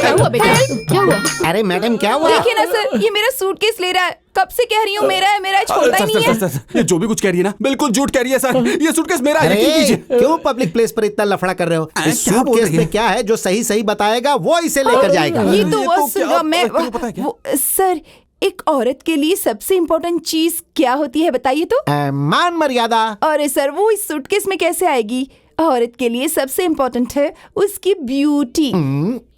क्या हुआ बेटा? क्या हुआ? अरे मैडम क्या हुआ? देखिए ना सर, ये मेरा सूटकेस ले रहा है। कब से कह रही हूँ मेरा है, मेरा है, छोड़ता ही नहीं है। ये जो भी कुछ कह रही है ना, बिल्कुल झूठ कह रही है सर। ये सूटकेस मेरा है, यकीन कीजिए। क्यों पब्लिक प्लेस पर इतना लफड़ा कर रहे हो? इस सूटकेस में क्या है जो सही सही बताएगा वो इसे लेकर जाएगा। ये तो वो मैं सर, एक औरत के लिए सबसे इम्पोर्टेंट चीज क्या होती है बताइए तो? मान मर्यादा। अरे सर, वो इस सूटकेस में कैसे आएगी? औरत के लिए सबसे इम्पोर्टेंट है उसकी ब्यूटी।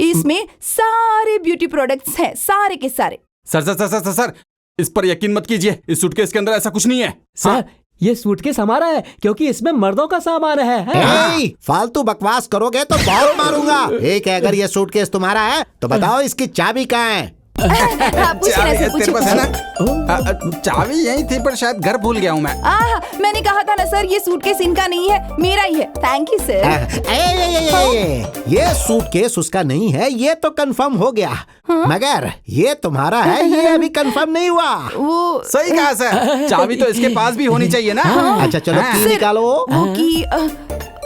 इसमें सारे ब्यूटी प्रोडक्ट्स हैं, सारे के सारे। सर, इस पर यकीन मत कीजिए। इस सूटकेस के अंदर ऐसा कुछ नहीं है। सर, ये सूटकेस हमारा है क्योंकि इसमें मर्दों का सामान है। फालतू बकवास करोगे तो बहुत मारूंगा। एक है, अगर ये सूटकेस तुम्हारा है तो बताओ इसकी चाबी कहाँ है? तेरे पास है ना? चाबी यही थी, पर शायद घर भूल गया हूँ मैं। मैंने कहा था ना सर, ये सूटकेस इनका नहीं है, मेरा ही है। Thank you sir. ये सूटकेस उसका नहीं है, ये तो कंफर्म हो गया। मगर ये तुम्हारा है, ये अभी कंफर्म नहीं हुआ। वो सही कहा सर, चाबी तो इसके पास भी होनी चाहिए ना। अच्छा चलो की निकालो। वो की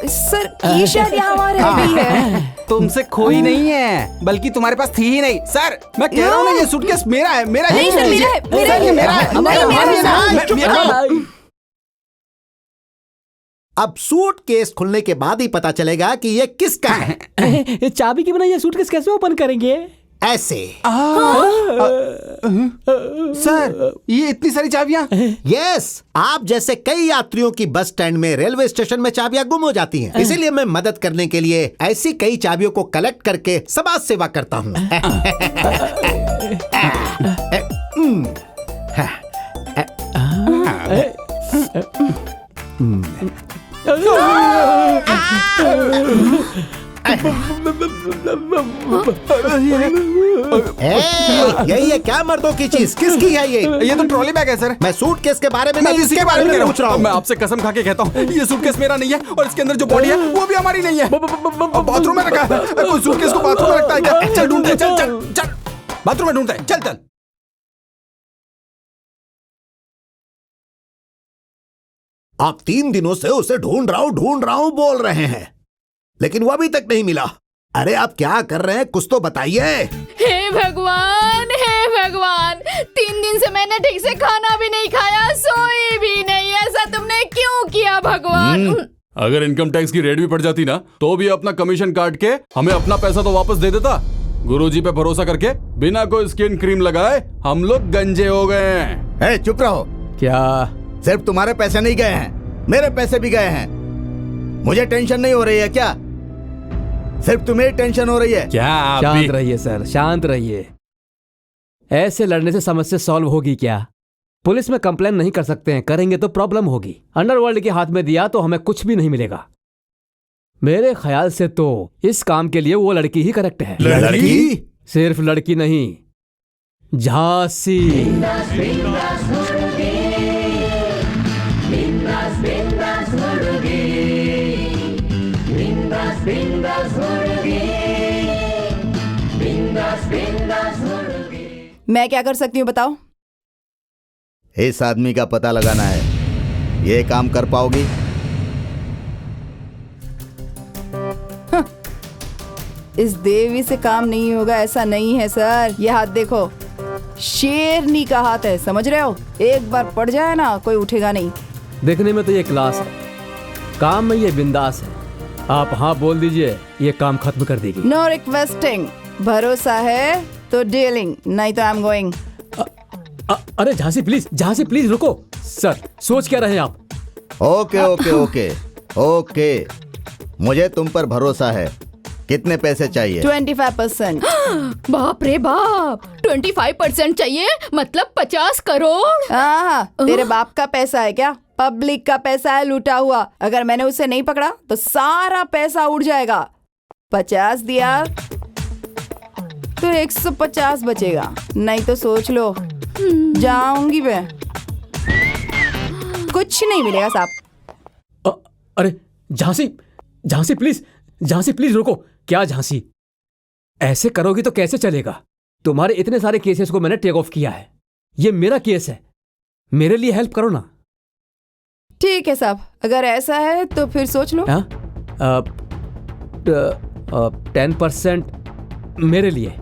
सर, की शायद यहाँ हमारे भी है। तुमसे खोई नहीं है, बल्कि तुम्हारे पास थी ही नहीं। सर मैं कह रहा हूँ ना, ये सूटकेस मेरा है, मेरा नहीं सर, मेरा है, मेरा है, मेरा है। अब सूटकेस खुलने के बाद ही पता चलेगा कि ये किसका है। चाबी के बिना ये सूटकेस कैसे ओपन करेंगे? ऐसे। सर, ये इतनी सारी चाबियां? यस, आप जैसे कई यात्रियों की बस स्टैंड में, रेलवे स्टेशन में चाबियां गुम हो जाती हैं। इसीलिए मैं मदद करने के लिए ऐसी कई चाबियों को कलेक्ट करके समाज सेवा करता हूँ। यही है क्या मर्दों की चीज? किसकी है ये तो ट्रॉली बैग है सर। मैं सूटकेस के बारे में मैं इसके बारे में पूछ रहा हूँ। मैं आपसे कसम खा के कहता हूँ, ये सूटकेस मेरा नहीं है, और इसके अंदर जो बॉडी है वो भी हमारी नहीं है। बाथरूम में रखा है। कोई सूटकेस को बाथरूम में रखता है क्या? चल ढूंढते, चल बाथरूम में ढूंढते, चल। आप 3 दिनों से उसे ढूंढ रहा हूँ बोल रहे हैं, लेकिन वो अभी तक नहीं मिला। अरे आप क्या कर रहे हैं, कुछ तो बताइए। हे भगवान, हे भगवान, 3 दिन से मैंने ठीक से खाना भी नहीं खाया, सोई भी नहीं। ऐसा तुमने क्यों किया भगवान? अगर इनकम टैक्स की रेड भी पड़ जाती ना तो भी अपना कमीशन काट के हमें अपना पैसा तो वापस दे देता। गुरुजी पे भरोसा करके बिना कोई स्किन क्रीम लगाए हम लोग गंजे हो गए हैं। चुप रहो। क्या? सिर्फ तुम्हारे पैसे नहीं गए हैं, मेरे पैसे भी गए हैं। मुझे टेंशन नहीं हो रही है क्या? सिर्फ तुम्हें टेंशन हो रही है क्या? आप शांत भी रहिए सर, शांत रहिए। ऐसे लड़ने से समस्या सॉल्व होगी क्या? पुलिस में कंप्लेन नहीं कर सकते हैं, करेंगे तो प्रॉब्लम होगी। अंडरवर्ल्ड के हाथ में दिया तो हमें कुछ भी नहीं मिलेगा। मेरे ख्याल से तो इस काम के लिए वो लड़की ही करेक्ट है। लड़की? सिर्फ लड़की नहीं, झांसी। मैं क्या कर सकती हूँ बताओ? इस आदमी का पता लगाना है। ये काम कर पाओगी? इस देवी से काम नहीं होगा ऐसा नहीं है सर। ये हाथ देखो, शेरनी का हाथ है, समझ रहे हो? एक बार पड़ जाए ना कोई उठेगा नहीं। देखने में तो ये क्लास है, काम में ये बिंदास है। आप हाँ बोल दीजिए, ये काम खत्म कर देगी। नो रिक्वेस्टिंग, भरोसा है तो डीलिंग, नहीं तो आई एम गोइंग। अरे झांसी प्लीज रुको। सर सोच क्या रहे आप? ओके ओके ओके ओके, मुझे तुम पर भरोसा है। कितने पैसे चाहिए? 25%। बाप रे बाप, 25% चाहिए? मतलब 50 करोड़? हाँ, तेरे बाप का पैसा है क्या? पब्लिक का पैसा है लूटा हुआ। अगर मैंने उसे नहीं पकड़ा तो सारा पैसा उड़ जाएगा। 50 दिया तो 150 बचेगा, नहीं तो सोच लो जाऊंगी मैं। कुछ नहीं मिलेगा साहब। अरे झांसी प्लीज रुको। क्या झांसी, ऐसे करोगी तो कैसे चलेगा? तुम्हारे इतने सारे केसेस को मैंने टेक ऑफ किया है, ये मेरा केस है, मेरे लिए हेल्प करो ना। ठीक है साहब, अगर ऐसा है तो फिर सोच लो। 10% मेरे लिए।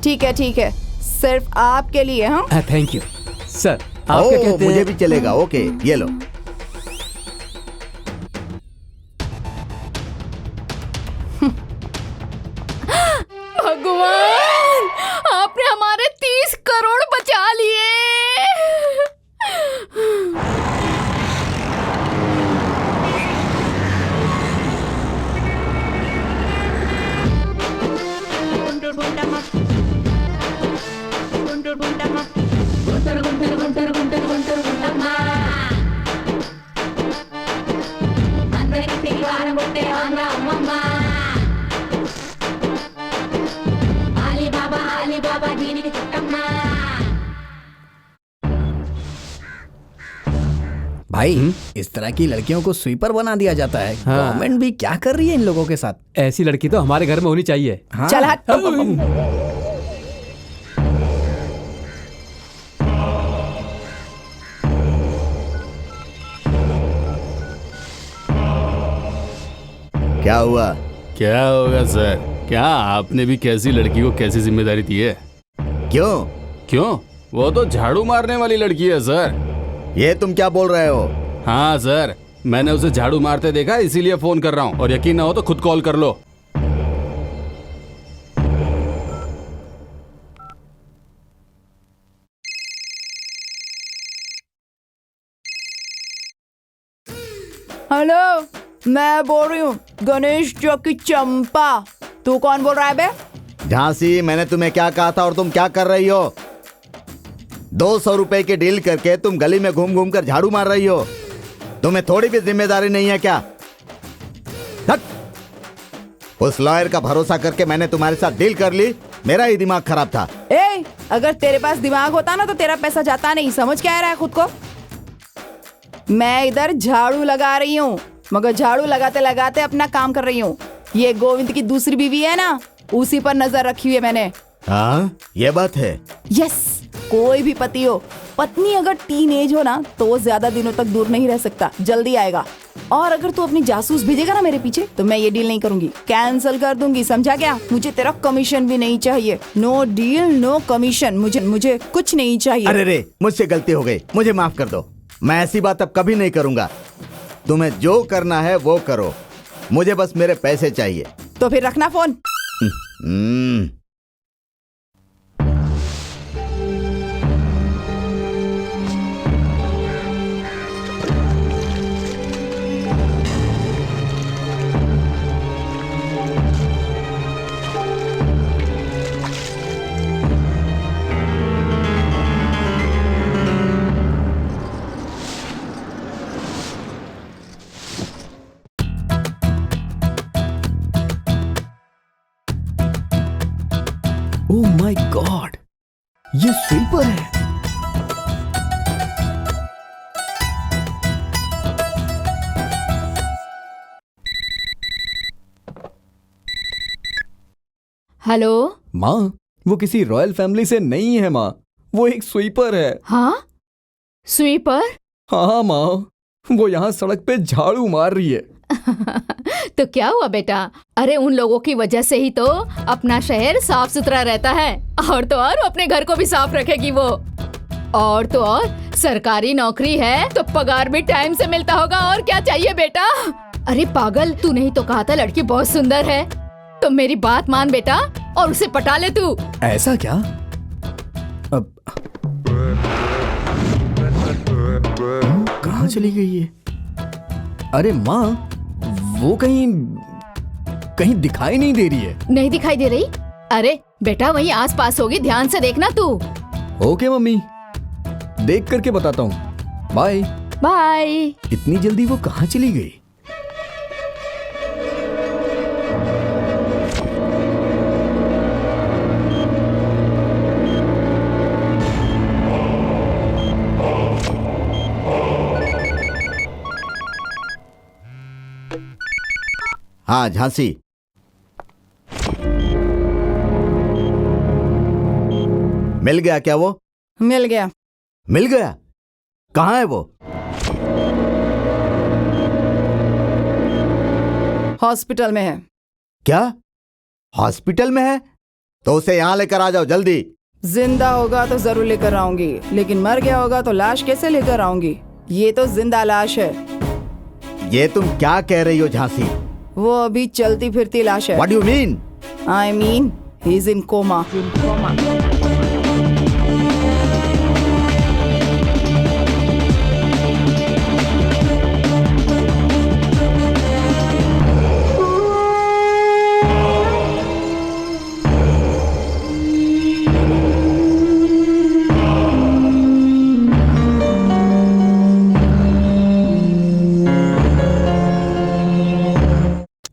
ठीक है, सिर्फ आपके लिए। हाँ थैंक यू सर। आप क्या कहते हैं? मुझे भी चलेगा। ओके, ये लो। भगवान, आपने हमारे 30 करोड़ बचा लिए। भाई इस तरह की लड़कियों को स्वीपर बना दिया जाता है। गवर्नमेंट भी क्या कर रही है इन लोगों के साथ? ऐसी लड़की तो हमारे घर में होनी चाहिए। हाँ। चल हट। क्या हुआ? क्या होगा सर? क्या आपने भी कैसी लड़की को कैसी जिम्मेदारी दी है? क्यों? वो तो झाड़ू मारने वाली लड़की है सर। ये तुम क्या बोल रहे हो? हाँ सर, मैंने उसे झाड़ू मारते देखा, इसीलिए फोन कर रहा हूँ। और यकीन ना हो तो खुद कॉल कर लो। हेलो, मैं बोल रही हूँ गणेश चौकी चंपा। तू कौन बोल रहा है बे? झांसी, मैंने तुम्हें क्या कहा था और तुम क्या कर रही हो? 200 रुपए की डील करके तुम गली में घूम घूम कर झाड़ू मार रही हो। तुम्हें थोड़ी भी जिम्मेदारी नहीं है क्या? हट! उस लॉयर का भरोसा करके मैंने तुम्हारे साथ डील कर ली, मेरा ही दिमाग खराब था। अगर तेरे पास दिमाग होता ना तो तेरा पैसा जाता नहीं। समझ क्या रहा है खुद को? मैं इधर झाड़ू लगा रही हूँ, मगर झाड़ू लगाते लगाते अपना काम कर रही हूँ। ये गोविंद की दूसरी बीवी है ना, उसी पर नजर रखी हुई है मैंने। हाँ, ये बात है। यस, कोई भी पति हो, पत्नी अगर टीन एज हो ना तो वो ज्यादा दिनों तक दूर नहीं रह सकता, जल्दी आएगा। और अगर तू अपनी जासूस भेजेगा ना मेरे पीछे तो मैं ये डील नहीं करूंगी, कैंसिल कर दूंगी, समझा क्या? मुझे तेरा कमीशन भी नहीं चाहिए। नो डील नो कमीशन, मुझे कुछ नहीं चाहिए। अरे रे, मुझसे गलती हो गई, मुझे माफ कर दो। मैं ऐसी बात अब कभी नहीं करूंगा। तुम्हें जो करना है वो करो, मुझे बस मेरे पैसे चाहिए। तो फिर रखना फोन। ओह माय गॉड, ये स्वीपर है। हेलो माँ, वो किसी रॉयल फैमिली से नहीं है माँ, वो एक स्वीपर है। हाँ, स्वीपर? हाँ माँ, वो यहाँ सड़क पे झाड़ू मार रही है। तो क्या हुआ बेटा? अरे उन लोगों की वजह से ही तो अपना शहर साफ सुथरा रहता है, और तो और अपने घर को भी साफ रखेगी वो। और तो और सरकारी नौकरी है तो पगार भी टाइम से मिलता होगा, और क्या चाहिए बेटा? अरे पागल, तू नहीं तो कहा था लड़की बहुत सुंदर है, तो मेरी बात मान बेटा और उसे पटा ले तू। ऐसा क्या? अब कहाँ चली गई ये? अरे माँ, वो कहीं दिखाई नहीं दे रही है। नहीं दिखाई दे रही? अरे बेटा वहीं आस पास होगी, ध्यान से देखना तू। ओके मम्मी, देख करके बताता हूँ। Bye bye. इतनी जल्दी वो कहाँ चली गई? हाँ झांसी, मिल गया क्या वो? मिल गया। मिल गया? कहाँ है वो? हॉस्पिटल में है। क्या हॉस्पिटल में है? तो उसे यहाँ लेकर आ जाओ जल्दी। जिंदा होगा तो जरूर लेकर आऊंगी, लेकिन मर गया होगा तो लाश कैसे लेकर आऊंगी? ये तो जिंदा लाश है। ये तुम क्या कह रही हो झांसी? वो अभी चलती फिरती लाश है। What do you mean? I mean, he's in coma.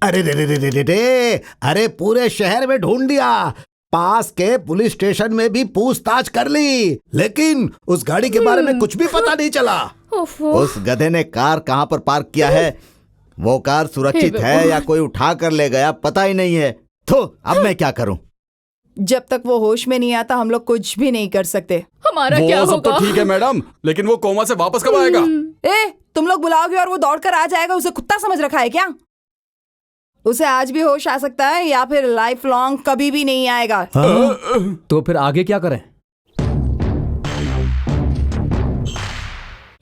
अरे रे रे रे रे रे रे, अरे पूरे शहर में ढूंढ दिया, पास के पुलिस स्टेशन में भी पूछताछ कर ली, लेकिन उस गाड़ी के बारे में कुछ भी पता नहीं चला। उस गधे ने कार कहाँ पर पार्क किया है? वो कार सुरक्षित है या कोई उठा कर ले गया, पता ही नहीं है। तो अब मैं क्या करूं? जब तक वो होश में नहीं आता हम लोग कुछ भी नहीं कर सकते। हमारा वो क्या सब होगा? तो ठीक है मैडम, लेकिन वो कोमा से वापस कब आएगा? तुम लोग बुलाओगे और वो दौड़कर आ जाएगा? उसे कुत्ता समझ रखा है क्या? उसे आज भी होश आ सकता है या फिर लाइफ लॉन्ग कभी भी नहीं आएगा। तो फिर आगे क्या करें?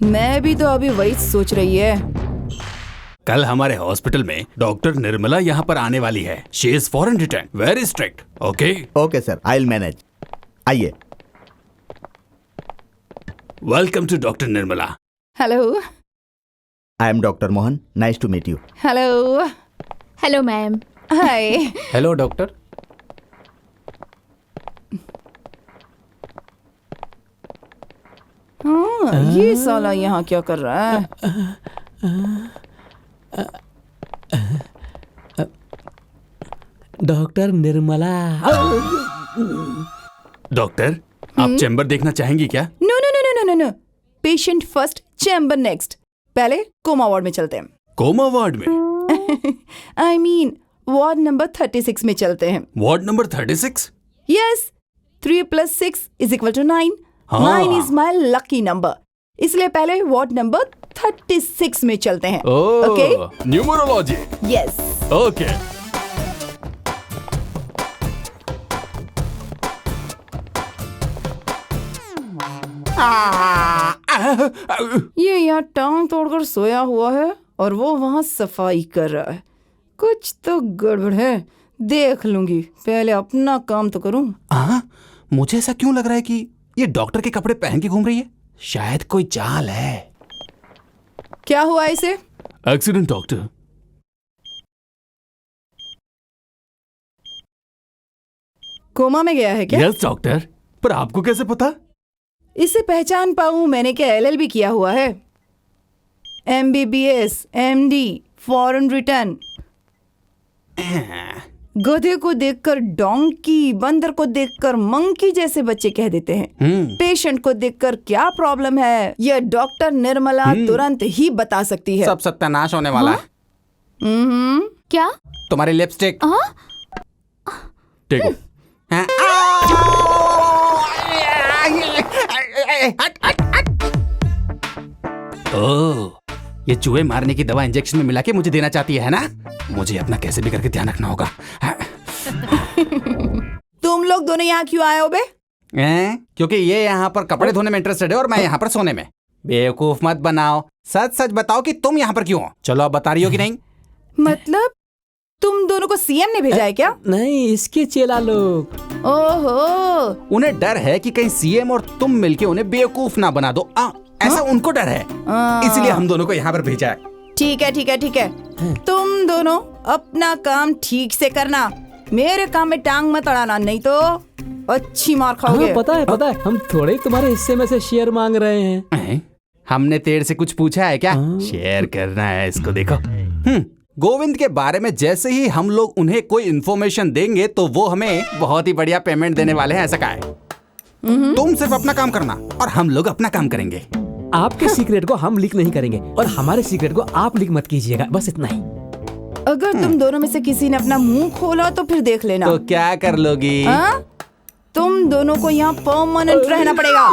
मैं भी तो अभी वही सोच रही है। कल हमारे हॉस्पिटल में डॉक्टर निर्मला यहाँ पर आने वाली है। She is foreign return, very strict. Okay okay sir, I will manage. आइए। Welcome to doctor Nirmala. Hello. I am doctor Mohan, nice to meet you. Hello. Hello ma'am. Hi. Hello doctor. हाँ, ये साला यहाँ क्या कर रहा है? डॉक्टर निर्मला। डॉक्टर, आप चैम्बर देखना चाहेंगी क्या? No no no no no no, patient first, chamber next. पहले कोमा वार्ड में चलते हैं। कोमा वार्ड में? I mean, वार्ड नंबर 36 में चलते हैं। Ward number 36? Yes, 3 + 6 = 9. हाँ। 9 is my lucky number. इसलिए पहले वार्ड नंबर 36 में चलते हैं। Okay, numerology. यस। ओके। ये यहाँ टांग तोड़कर सोया हुआ है और वो वहाँ सफाई कर रहा है। कुछ तो गड़बड़ है, देख लूंगी। पहले अपना काम तो करूं। मुझे ऐसा क्यों लग रहा है कि ये डॉक्टर के कपड़े पहन के घूम रही है? शायद कोई चाल है। क्या हुआ इसे? Accident doctor. कोमा में गया है क्या? Yes doctor. पर आपको कैसे पता? इसे पहचान पाऊं? मैंने क्या LLB किया हुआ है? MBBS, MD, foreign return. गधे को देखकर डोंकी, बंदर को देखकर मंकी जैसे बच्चे कह देते हैं। पेशेंट को देखकर क्या प्रॉब्लम है, यह डॉक्टर निर्मला तुरंत ही बता सकती है। सब सत्यानाश होने वाला है। क्या? तुम्हारी लिपस्टिक। ठीक। ओह, ये चूहे मारने की दवा इंजेक्शन में मिला के मुझे देना चाहती है ना? मुझे अपना कैसे भी करके ध्यान रखना होगा। तुम लोग दोनों यहाँ क्यों आए हो बे? क्योंकि ये यहाँ पर कपड़े धोने में इंटरेस्टेड है और मैं यहाँ पर सोने में। बेवकूफ मत बनाओ, सच सच बताओ कि तुम यहाँ पर क्यों हो। चलो अब बता रही हो कि नहीं? मतलब तुम दोनों को CM ने भेजा है क्या? नहीं, इसके चेला लोग। ओहो, उन्हें डर है कि कहीं CM और तुम मिलके उन्हें बेवकूफ ना बना दो। ऐसा उनको डर है, इसलिए हम दोनों को यहाँ पर भेजा है। ठीक है ठीक है ठीक है। तुम दोनों अपना काम ठीक से करना, मेरे काम में टांग मत अड़ाना, नहीं तो अच्छी मार खाओगे। पता है, हम थोड़े तुम्हारे हिस्से में से शेयर मांग रहे हैं। हमने तेरे से कुछ पूछा है क्या? शेयर करना है, इसको देखो। गोविंद के बारे में जैसे ही हम लोग उन्हें कोई इन्फॉर्मेशन देंगे तो वो हमें बहुत ही बढ़िया पेमेंट देने वाले हैं, ऐसा कहा है। तुम सिर्फ अपना काम करना और हम लोग अपना काम करेंगे। आपके सीक्रेट को हम लीक नहीं करेंगे और हमारे सीक्रेट को आप लीक मत कीजिएगा, बस इतना ही। अगर तुम दोनों में से किसी ने अपना मुंह खोला तो फिर देख लेना। तो क्या कर लोगी? तुम दोनों को यहाँ परमानेंट रहना पड़ेगा।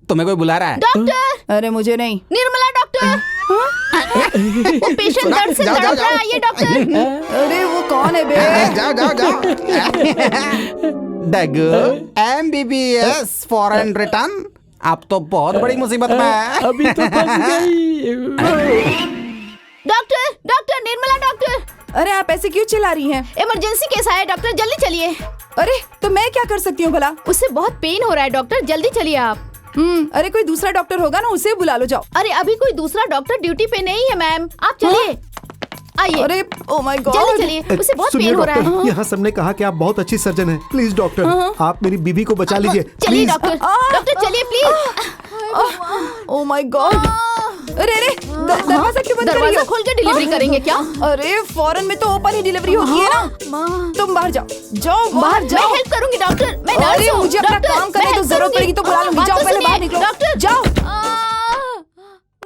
तुम्हें कोई बुला रहा है? डॉक्टर! अरे मुझे नहीं, निर्मला डॉक्टर। वो पेशेंट दर्द से तड़प रहा है, ये डॉक्टर। अरे वो कौन है बे? जाओ। डगू, MBBS फॉरेन रिटर्न। आप तो बहुत बड़ी मुसीबत में है। अभी तो फंस गई। Doctor, Nirmala doctor. अरे आप ऐसे क्यों चिल्ला रही हैं? इमरजेंसी केस आया डॉक्टर, जल्दी चलिए। अरे तो मैं क्या कर सकती हूँ भला? उससे बहुत पेन हो रहा है डॉक्टर, जल्दी चलिए आप। अरे कोई दूसरा डॉक्टर होगा ना, उसे बुला लो, जाओ। अरे अभी कोई दूसरा डॉक्टर ड्यूटी पे नहीं है मैम, आप चलिए। आइए। अरे ओ माय गॉड, जल्दी चलिए, उसे बहुत सुनिए पेन हो रहा है। डॉक्टर, यहाँ सबने कहा कि आप बहुत अच्छी सर्जन हैं। प्लीज डॉक्टर, आप मेरी बीबी को बचा लीजिए। चलिए प्लीज। डॉक्टर चलिए प्लीज। Oh my God. अरे दरवाजा क्यों बंद कर रही दरवाजा हो? खोल के डिलीवरी करेंगे क्या? अरे फॉरेन में तो ओपन ही डिलीवरी होती है ना। तुम बाहर जाओ, बाहर मैं जाओ। हेल्प करूंगी डॉक्टर, मैं नर्स अरे हूँ। मुझे अपना डॉक्टर, काम करने मैं तो help जरूरत करूंगी। पड़ेगी तो बुला लूंगी। बात जाओ तो पहले सुनिए, बाहर निकलो, डॉक्टर। जाओ।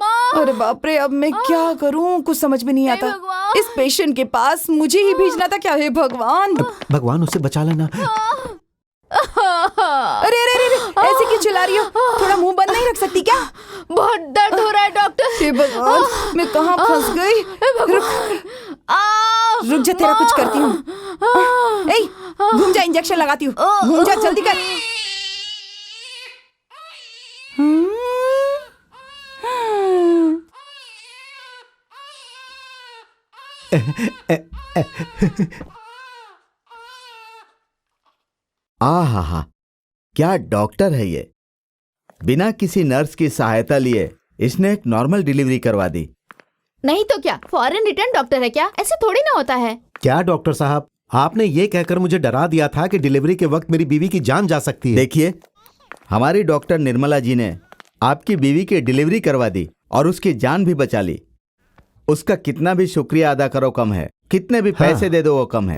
माँ। अरे बाप रे, अब मैं क्या करूं, कुछ समझ में नहीं आता। भगवान। इस पेशेंट के पास मुझे ही भेजना था क्या? है भगवान। भगवान उसे बचा लेना। अरे अरे अरे ऐसे क्यों चिल्ला रही हो? थोड़ा मुंह बंद नहीं रख सकती क्या? बहुत दर्द हो रहा है डॉक्टर। हे भगवान, मैं कहाँ फंस गई? रुक जा, तेरा कुछ करती हूँ। ए, घूम जा, इंजेक्शन लगाती हूँ। घूम जा, जल्दी कर। आहा, क्या डॉक्टर है ये। बिना किसी नर्स की सहायता लिए इसने एक नॉर्मल डिलीवरी करवा दी। नहीं तो क्या, फॉरेन रिटर्न डॉक्टर है क्या? ऐसे थोड़ी ना होता है। क्या डॉक्टर साहब, आपने ये कहकर मुझे डरा दिया था कि डिलीवरी के वक्त मेरी बीवी की जान जा सकती है। देखिए, हमारी डॉक्टर निर्मला जी ने आपकी बीवी की डिलीवरी करवा दी और उसकी जान भी बचा ली। उसका कितना भी शुक्रिया अदा करो कम है, कितने भी पैसे दे दो वो कम है।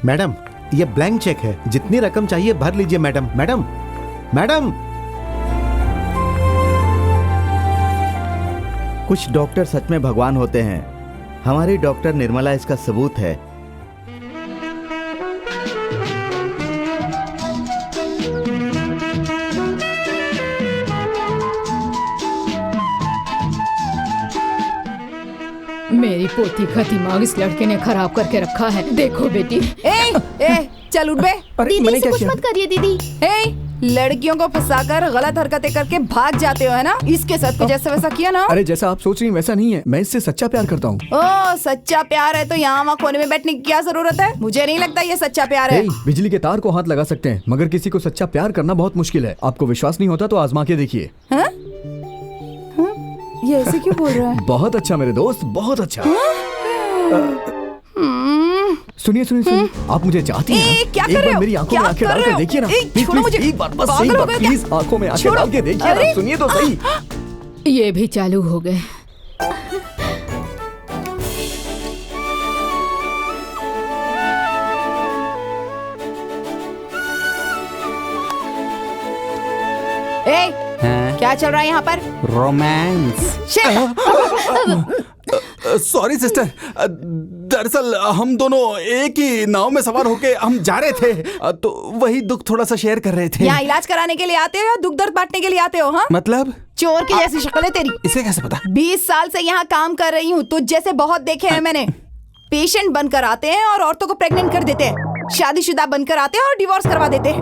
मैडम, ये ब्लैंक चेक है, जितनी रकम चाहिए भर लीजिए। Madam madam madam. कुछ डॉक्टर सच में भगवान होते हैं। हमारी डॉक्टर निर्मला इसका सबूत है। मेरी पोती का दिमाग इस लड़के ने खराब करके रखा है। देखो बेटी। ए, चल उठ बे। दीदी से कुछ मत करिए दीदी। लड़कियों को फंसाकर गलत हरकतें करके भाग जाते हो, है ना? इसके साथ कुछ ऐसा वैसा किया ना? अरे जैसा आप सोच रही हैं वैसा नहीं है, मैं इससे सच्चा प्यार करता हूँ। ओ सच्चा प्यार है तो यहाँ वहाँ कोने में बैठने की क्या जरूरत है? मुझे नहीं लगता ये सच्चा प्यार है। बिजली के तार को हाथ लगा सकते हैं मगर किसी को सच्चा प्यार करना बहुत मुश्किल है। आपको विश्वास नहीं होता तो आजमा के देखिए। ये ऐसे क्यों बोल रहा है? बहुत अच्छा मेरे दोस्त, बहुत अच्छा। सुनिए सुनिए सुनिए, आप मुझे चाहती हैं? क्या एक कर रहे बार हो? मेरी आंखों क्या में आंखें कर डाल रहे के हो? देखिए ना। प्लीज, छोड़ो प्लीज, मुझे। एक बार बस पागल एक हो बार गए क्या? प्लीज आंखों में आंखें छोड़ो। डाल के देखिए ना। सुनिए तो सही। ये भी चालू हो गए। क्या चल रहा है यहाँ पर? रोमांस। सॉरी सिस्टर, दरअसल हम दोनों एक ही नाव में सवार होके हम जा रहे थे, तो वही दुख थोड़ा सा शेयर कर रहे थे। यहाँ इलाज कराने के लिए आते हो या दुख दर्द बांटने के लिए आते हो? हाँ, मतलब चोर की जैसी शक्ल है तेरी। इसे कैसे पता? 20 साल से यहाँ काम कर रही हूँ, तुझ जैसे बहुत देखे हैं मैंने। पेशेंट बनकर आते हैं और औरतों को प्रेग्नेंट कर देते हैं, शादीशुदा बनकर आते हैं और डिवोर्स करवा देते हैं।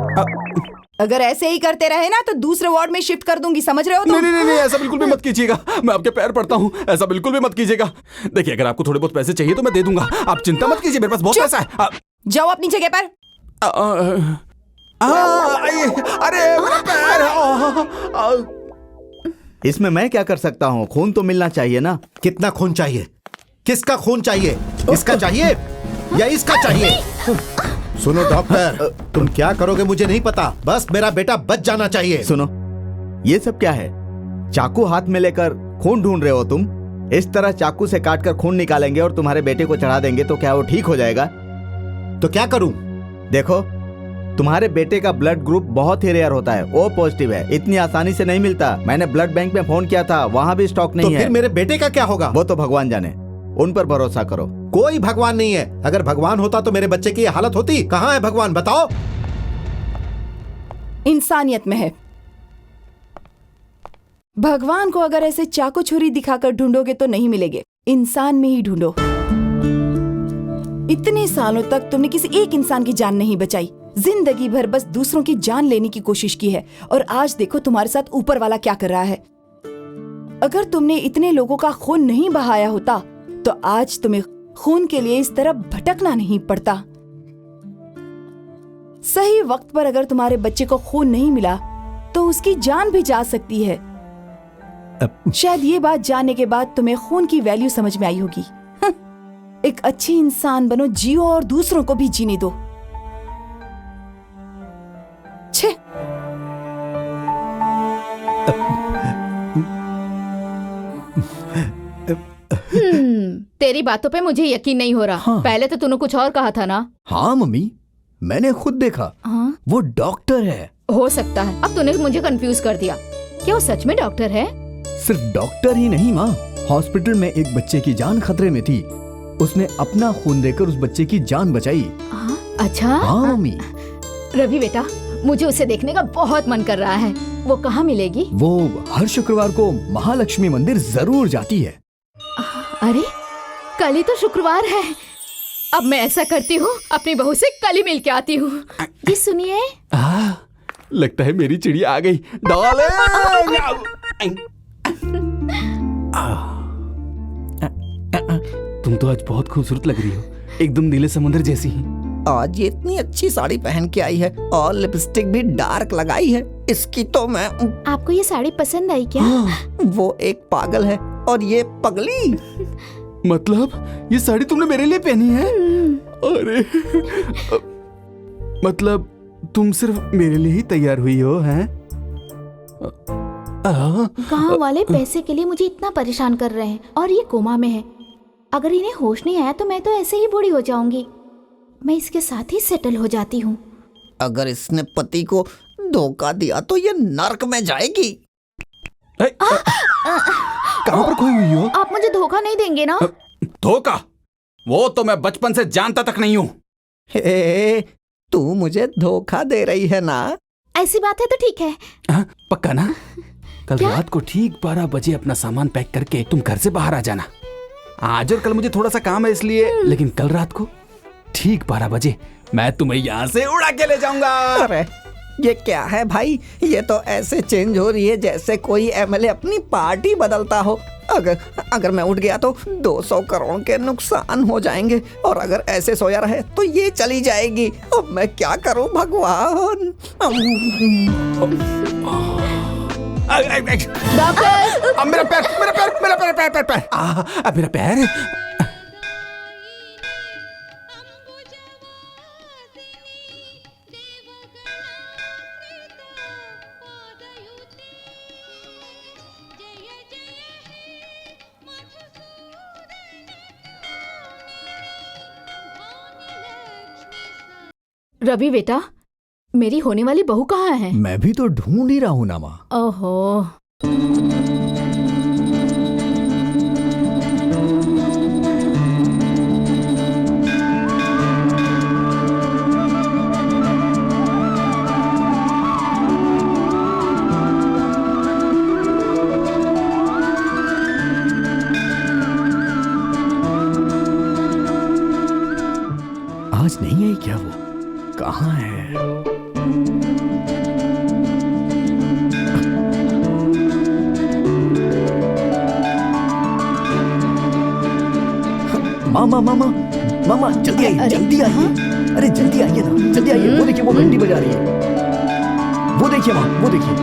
अगर ऐसे ही करते रहे ना तो दूसरे वार्ड में शिफ्ट कर दूंगी, समझ रहे हो तुम? नहीं नहीं नहीं, ऐसा बिल्कुल भी मत कीजिएगा। मैं आपके पैर पड़ता हूँ, ऐसा बिल्कुल भी मत कीजिएगा। देखिए, अगर आपको थोड़े बहुत पैसे चाहिए तो मैं दे दूंगा, आप चिंता मत कीजिए, मेरे पास बहुत पैसा है। जाओ अपनी जगह पर। अरे मेरा पैर। इसमें मैं क्या कर सकता हूँ? खून तो मिलना चाहिए ना। कितना खून चाहिए? किसका खून चाहिए? इसका चाहिए या इसका चाहिए? सुनो डॉक्टर, तुम क्या करोगे मुझे नहीं पता, बस मेरा बेटा बच जाना चाहिए। सुनो, ये सब क्या है? चाकू हाथ में लेकर खून ढूंढ रहे हो तुम? इस तरह चाकू से काटकर खून निकालेंगे और तुम्हारे बेटे को चढ़ा देंगे तो क्या वो ठीक हो जाएगा? तो क्या करूं? देखो, तुम्हारे बेटे का ब्लड ग्रुप बहुत ही रेयर होता है, ओ पॉजिटिव है, इतनी आसानी से नहीं मिलता। मैंने ब्लड बैंक में फोन किया था, वहाँ भी स्टॉक नहीं तो है। फिर मेरे बेटे का क्या होगा? वो तो भगवान जाने, उन पर भरोसा करो। कोई भगवान नहीं है। अगर भगवान होता तो मेरे बच्चे की ये हालत होती? कहाँ है भगवान, बताओ। इंसानियत में है। भगवान को अगर ऐसे चाकू छुरी दिखाकर ढूंढोगे तो नहीं मिलेंगे, इंसान में ही ढूंढो। इतने सालों तक तुमने किसी एक इंसान की जान नहीं बचाई, जिंदगी भर बस दूसरों की जान लेने की कोशिश की है, और आज देखो तुम्हारे साथ ऊपर वाला क्या कर रहा है। अगर तुमने इतने लोगों का खून नहीं बहाया होता तो आज तुम्हें खून के लिए इस तरह भटकना नहीं पड़ता। सही वक्त पर अगर तुम्हारे बच्चे को खून नहीं मिला तो उसकी जान भी जा सकती है। शायद ये बात जानने के बाद तुम्हें खून की वैल्यू समझ में आई होगी। एक अच्छी इंसान बनो, जियो और दूसरों को भी जीने दो। छे। तेरी बातों पे मुझे यकीन नहीं हो रहा। हाँ। पहले तो तूने कुछ और कहा था ना? हाँ मम्मी, मैंने खुद देखा। हाँ? वो डॉक्टर है। हो सकता है, अब तूने मुझे कंफ्यूज कर दिया। क्या वो सच में डॉक्टर है? सिर्फ डॉक्टर ही नहीं माँ, हॉस्पिटल में एक बच्चे की जान खतरे में थी, उसने अपना खून देकर उस बच्चे की जान बचाई। अच्छा। हाँ मम्मी। रवि बेटा, मुझे उसे देखने का बहुत मन कर रहा है। वो कहाँ मिलेगी? वो हर शुक्रवार को महालक्ष्मी मंदिर जरूर जाती है। अरे कल ही तो शुक्रवार है। अब मैं ऐसा करती हूँ, अपनी बहू से कल ही मिल के आती हूँ। जी सुनिए। लगता है मेरी चिड़िया आ गई। तुम तो आज बहुत खूबसूरत लग रही हो, एकदम नीले समुद्र जैसी ही। आज ये इतनी अच्छी साड़ी पहन के आई है और लिपस्टिक भी डार्क लगाई है, इसकी तो मैं। आपको ये साड़ी पसंद आई क्या? वो एक पागल है और ये पगली। मतलब ये साड़ी तुमने मेरे लिए पहनी है? अरे मतलब तुम सिर्फ मेरे लिए ही तैयार हुई हो, हैं? गांव वाले पैसे के लिए मुझे इतना परेशान कर रहे हैं और ये कोमा में है। अगर इन्हें होश नहीं आया तो मैं तो ऐसे ही बूढ़ी हो जाऊंगी। मैं इसके साथ ही सेटल हो जाती हूँ। अगर इसने पति को धोखा दिया तो ये नर्क में जाएगी। कहाँ पर खोई हुई हो? आप मुझे धोखा नहीं देंगे ना? धोखा? वो तो मैं बचपन से जानता तक नहीं हूँ। तू मुझे धोखा दे रही है ना? ऐसी बात है तो ठीक है। पक्का ना? कल रात को ठीक 12 बजे अपना सामान पैक करके तुम घर से बाहर आ जाना। आज और कल मुझे थोड़ा सा काम है इसलिए, लेकिन कल रात को ठीक 12 बजे मैं तुम्हें यहाँ से उड़ा के ले जाऊंगा। अरे ये क्या है भाई, ये तो ऐसे चेंज हो रही है जैसे कोई एमएलए अपनी पार्टी बदलता हो। अगर मैं उठ गया तो 200 करोड़ के नुकसान हो जाएंगे, और अगर ऐसे सोया रहे तो ये चली जाएगी। अब मैं क्या करूं भगवान। डॉक्टर, मेरा पैर, मेरा पैर, मेरा पैर, पैर, पैर, पैर। अब मेरा पैर। रवि बेटा, मेरी होने वाली बहू कहाँ है? मैं भी तो ढूंढ ही रहा हूँ ना माँ। ओहो, आज नहीं आई क्या वो? कहाँ है? मामा मामा मामा जल्दी आइए, जल्दी आइए। अरे जल्दी आइए ना, जल्दी आइए। वो देखिए, वो घंटी बजा रही है। वो देखिए माँ, वो देखिए।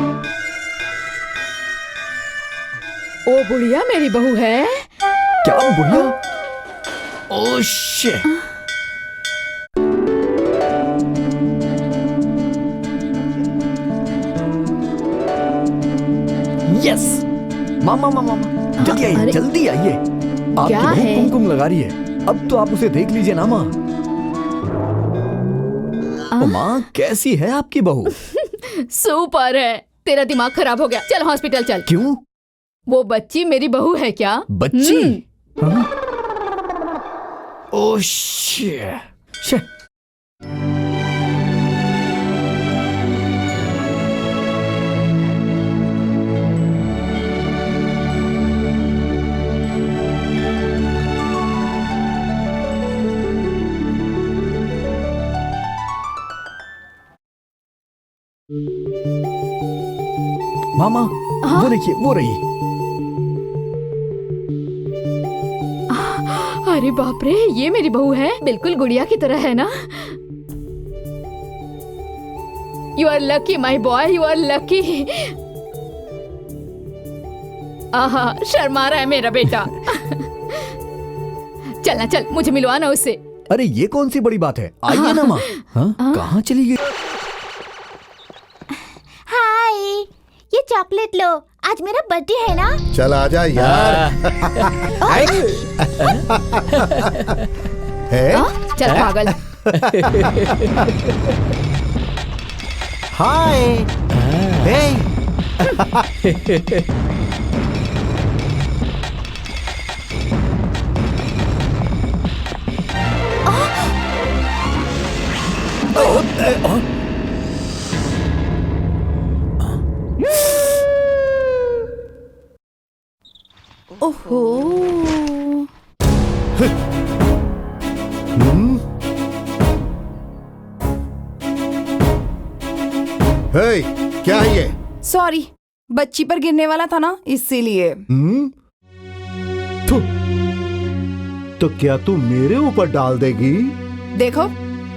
ओ बुढ़िया मेरी बहू है। क्या बुढ़िया? Oh shit. यस मामा मामा जल्दी आइए, अरे, जल्दी आइए। आपकी क्या बहू है? कुमकुम लगा रही है। अब तो आप उसे देख लीजिए ना माँ। माँ कैसी है आपकी बहू? सुपर है। तेरा दिमाग खराब हो गया, चल हॉस्पिटल चल। क्यों? वो बच्ची मेरी बहू है क्या? बच्ची? हाँ? Oh shit. मामा वो देखिए, वो रही। अरे बाप रे, ये मेरी बहू है, बिल्कुल गुड़िया की तरह है ना। You are lucky my boy, you are lucky. आहा, शर्मा रहा है मेरा बेटा। चलना चल, मुझे मिलवा ना उससे। अरे ये कौन सी बड़ी बात है, आइए ना माँ। हाँ? कहाँ चली गई? हाय, ये चॉकलेट लो, आज मेरा बर्थडे है ना। चल आजा यार। है? चल पागल। हाय। हे। ओहो, हे, क्या है ये? सॉरी, बच्ची पर गिरने वाला था ना, इसीलिए। तो क्या तू मेरे ऊपर डाल देगी? देखो,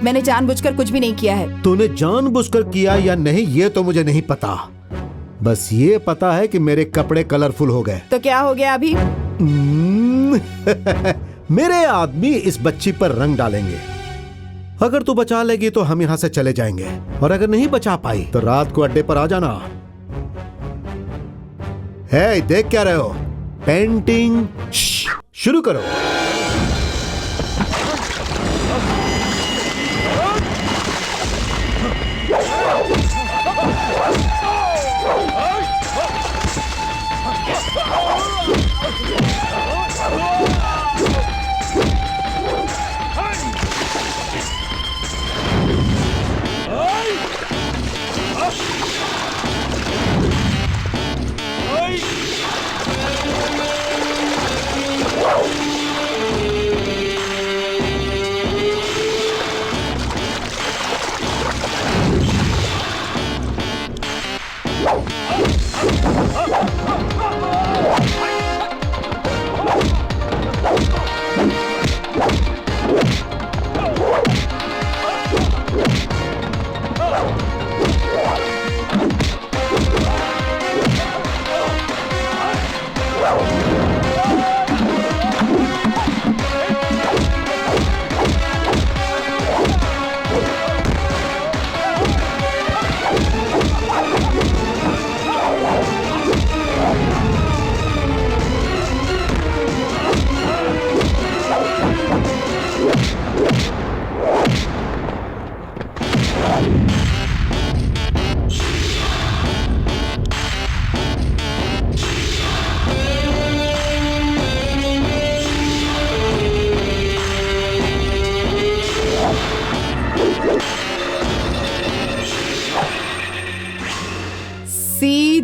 मैंने जानबूझकर कुछ भी नहीं किया है। तूने जानबूझकर किया या नहीं ये तो मुझे नहीं पता, बस ये पता है कि मेरे कपड़े कलरफुल हो गए। तो क्या हो गया अभी? मेरे आदमी इस बच्ची पर रंग डालेंगे। अगर तू बचा लेगी तो हम यहाँ से चले जाएंगे, और अगर नहीं बचा पाई तो रात को अड्डे पर आ जाना। है, देख क्या रहे हो? पेंटिंग शुरू करो।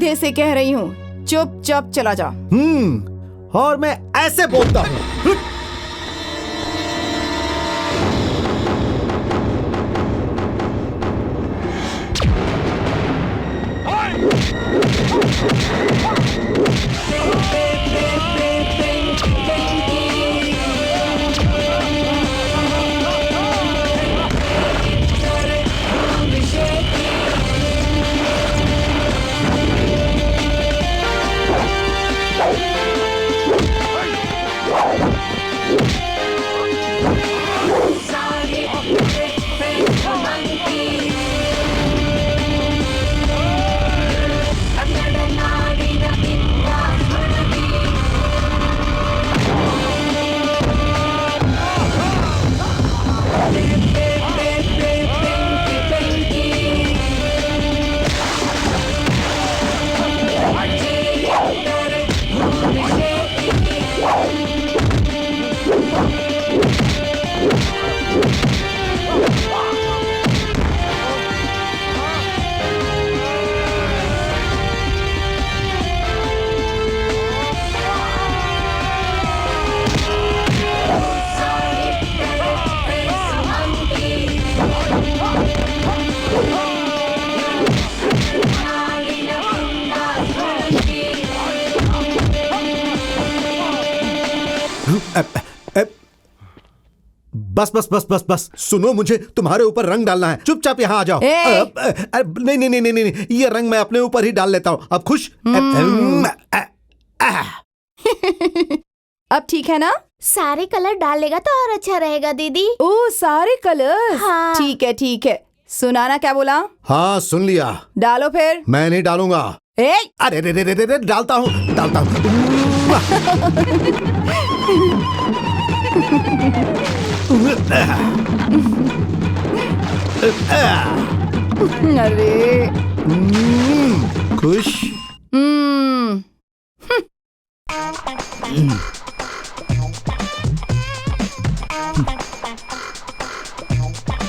सीधे से कह रही हूँ, चुपचाप चला जा। और मैं ऐसे बोलता हूँ। बस बस बस बस बस, सुनो, मुझे तुम्हारे ऊपर रंग डालना है। चुपचाप यहाँ आ जाओ। नहीं नहीं नहीं नहीं नहीं, ये रंग मैं अपने ऊपर ही डाल लेता हूँ। अब खुश? अब ठीक है ना? सारे कलर डाल लेगा तो और अच्छा रहेगा दीदी। ओ, सारे कलर। हाँ। ठीक है ठीक है। सुनाना क्या बोला? हाँ सुन लिया। डालो फिर। मैं नहीं डालूंगा। अरे रे रे रे रे, डालता हूँ डालता हूँ। अरे खुश?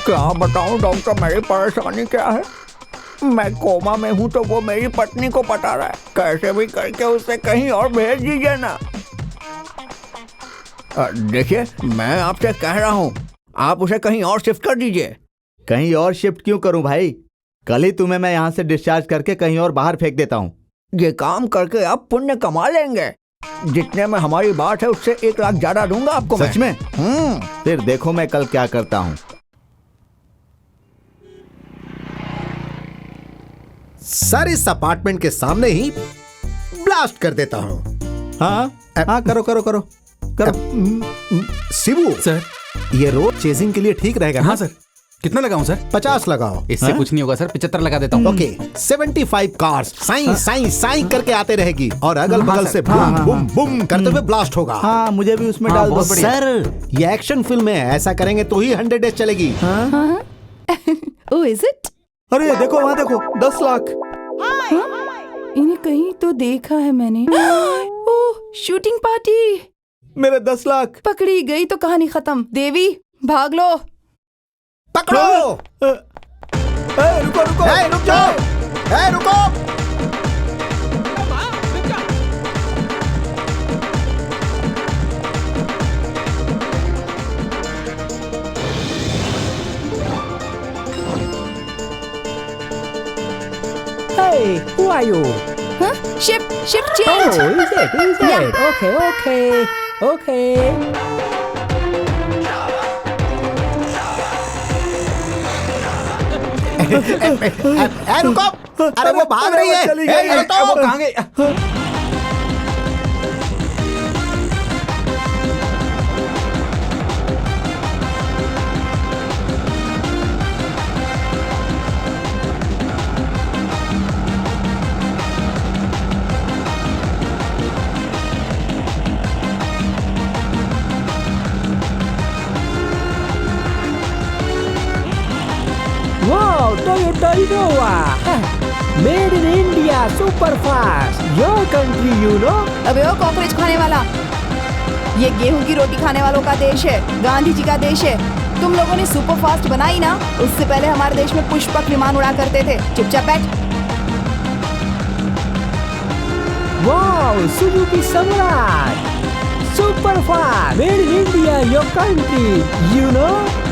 क्या बताऊं डॉक्टर, मेरी परेशानी क्या है? मैं कोमा में हूँ तो वो मेरी पत्नी को पता रहा है। कैसे भी करके उसे कहीं और भेज दीजिए ना। देखिए, मैं आपसे कह रहा हूँ, आप उसे कहीं और शिफ्ट कर दीजिए। कहीं और शिफ्ट क्यों करूं भाई? कल ही तुम्हें मैं यहाँ से डिस्चार्ज करके कहीं और बाहर फेंक देता हूँ। ये काम करके आप पुण्य कमा लेंगे। जितने में हमारी बात है उससे 1 लाख ज्यादा दूंगा आपको। सच में? फिर देखो मैं कल क्या करता हूँ। सर, इस अपार्टमेंट के सामने ही ब्लास्ट कर देता हूँ। हाँ हाँ, करो करो करो करो। शिवू सर, ये रोड चेजिंग के लिए ठीक रहेगा? हाँ सर। कितना लगाऊं सर? 50 लगाओ। इससे कुछ नहीं होगा सर, 75 लगा देता हूँ। ओके, 75 कार्स साई साई साई करके आते रहेगी और अगल बगल से बूम बूम बूम करते हुए ब्लास्ट होगा। हाँ, मुझे भी उसमें डाल दो। सर, ये एक्शन फिल्म है, ऐसा करेंगे तो ही 100 डेज चलेगी। ओह, इज इट? अरे देखो वहाँ देखो, 10 लाख। इन्हें कहीं तो देखा है मैंने। ओह, शूटिंग पार्टी। मेरे 10 लाख। पकड़ी गई तो कहानी खत्म। देवी, भाग लो। पकड़ो। रुको रुको, रुक जाओ, रुको। Hey, who are you? हाँ? Shift Oh, change. is it? Yeah. Okay. रुको, अरे वो भाग रही है। चली गई। अरे तो वो कहाँ गई? Wow, Toyota Innova. Made in India, super fast. Your country, you know. अबे ओ कॉकरोच खाने वाला, ये गेहूं की रोटी खाने वालों का देश है, गांधी जी का देश है। तुम लोगों ने सुपर फास्ट बनाई ना, उससे पहले हमारे देश में पुष्पक विमान उड़ा करते थे। चुपचाप बैठ। वाओ, सुजुकी सम्राट, super fast, made in India, your country, you know.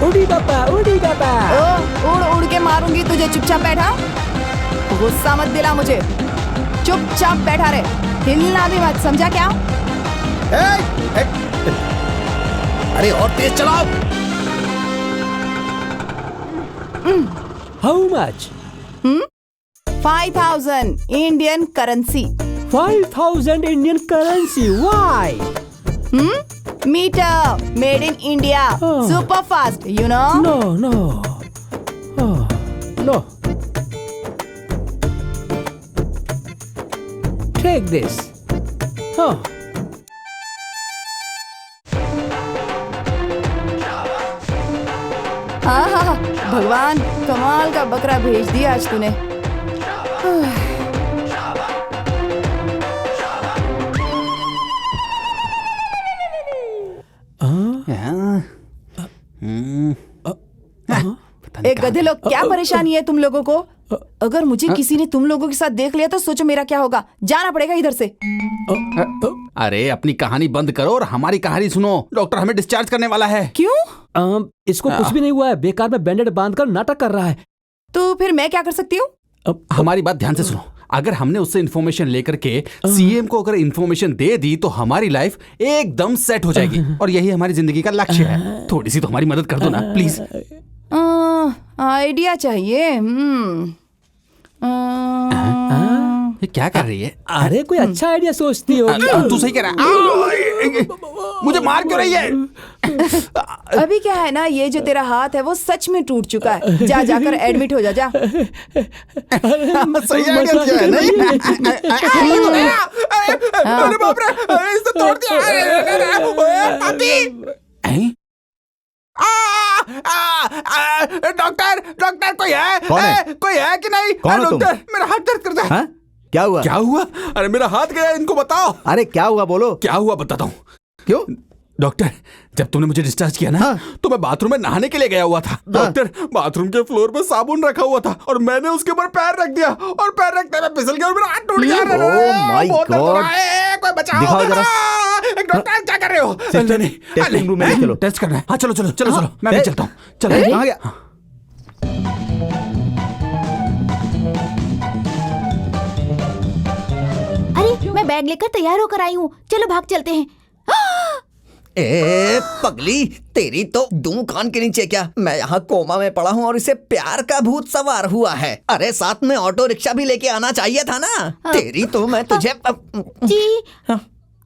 उड़ी बाबा, उड़ी बाबा। ओ, उड़ उड़ के मारूंगी तुझे, चुपचाप बैठा। गुस्सा मत दिला मुझे, चुपचाप बैठा रहे, हिलना भी मत, समझा क्या? अरे और तेज चलाओ। How much? 5000 Indian currency. 5000 Indian currency, why? Meter, made in India, super fast, you know. No no no, take this. हाँ, भगवान, कमाल का बकरा भेज दिया आज तूने। एक गधे लोग, क्या परेशानी है तुम लोगों को? अगर मुझे किसी ने तुम लोगों के साथ देख लिया तो सोचो मेरा क्या होगा। जाना पड़ेगा इधर से। अरे अपनी कहानी बंद करो और हमारी कहानी सुनो। डॉक्टर हमें डिस्चार्ज करने वाला है। क्यों? इसको कुछ भी नहीं हुआ है, बेकार में बैंडेड बांधकर नाटक कर रहा है। तो फिर मैं क्या कर सकती हूँ? हमारी बात ध्यान से सुनो। अगर हमने उससे इन्फॉर्मेशन लेकर के सीएम को अगर इन्फॉर्मेशन दे दी तो हमारी लाइफ एकदम सेट हो जाएगी और यही हमारी जिंदगी का लक्ष्य है। थोड़ी सी तो हमारी मदद कर दो ना प्लीज। आइडिया चाहिए। ये क्या कर रही है? अरे कोई अच्छा आइडिया सोचती हो। तू सही कह रहा है। मुझे मार क्यों रही है? अभी क्या है ना, ये जो तेरा हाथ है वो सच में टूट चुका है। जा जाकर एडमिट हो जा, जा। सही आइडिया दिया है नहीं? अरे बाप रे, इसने तोड़ दिया। डॉक्टर, डॉक्टर कोई है? कौन है? कोई है कि नहीं? कौन हो तुम? डॉक्टर, मेरा हाथ दर्द करता है। हाँ? क्या हुआ? क्या हुआ? अरे मेरा हाथ गया, इनको बताओ। अरे क्या हुआ बोलो। क्या हुआ बताता हूँ। क्यों? डॉक्टर, जब तुमने मुझे डिस्चार्ज किया ना, तो मैं बाथरूम में नहाने के लिए गया हुआ था। डॉक्टर, बाथरूम के फ्लोर पर साबुन रखा हुआ था और मैंने उसके ऊपर पैर रख दिया और पैर रखते में फिसल गया और मेरा हाथ टूट गया। ओह माय गॉड, कोई बचाओ। दिखाओ जरा। डॉक्टर क्या कर रहे हो? टेस्टिंग रूम में चलो। टेस्ट करना है। हाँ चलो चलो चलो चलो, मैं भी चलता हूँ। चलो। कहाँ गया? अरे मैं बैग लेकर तैयार होकर आई हूँ, चलो भाग चलते हैं। ए पगली, तेरी तो दुम कान के नीचे क्या? मैं यहाँ कोमा में पड़ा हूँ और इसे प्यार का भूत सवार हुआ है। अरे साथ में ऑटो रिक्शा भी लेके आना चाहिए था ना। तेरी तो मैं तुझे जी,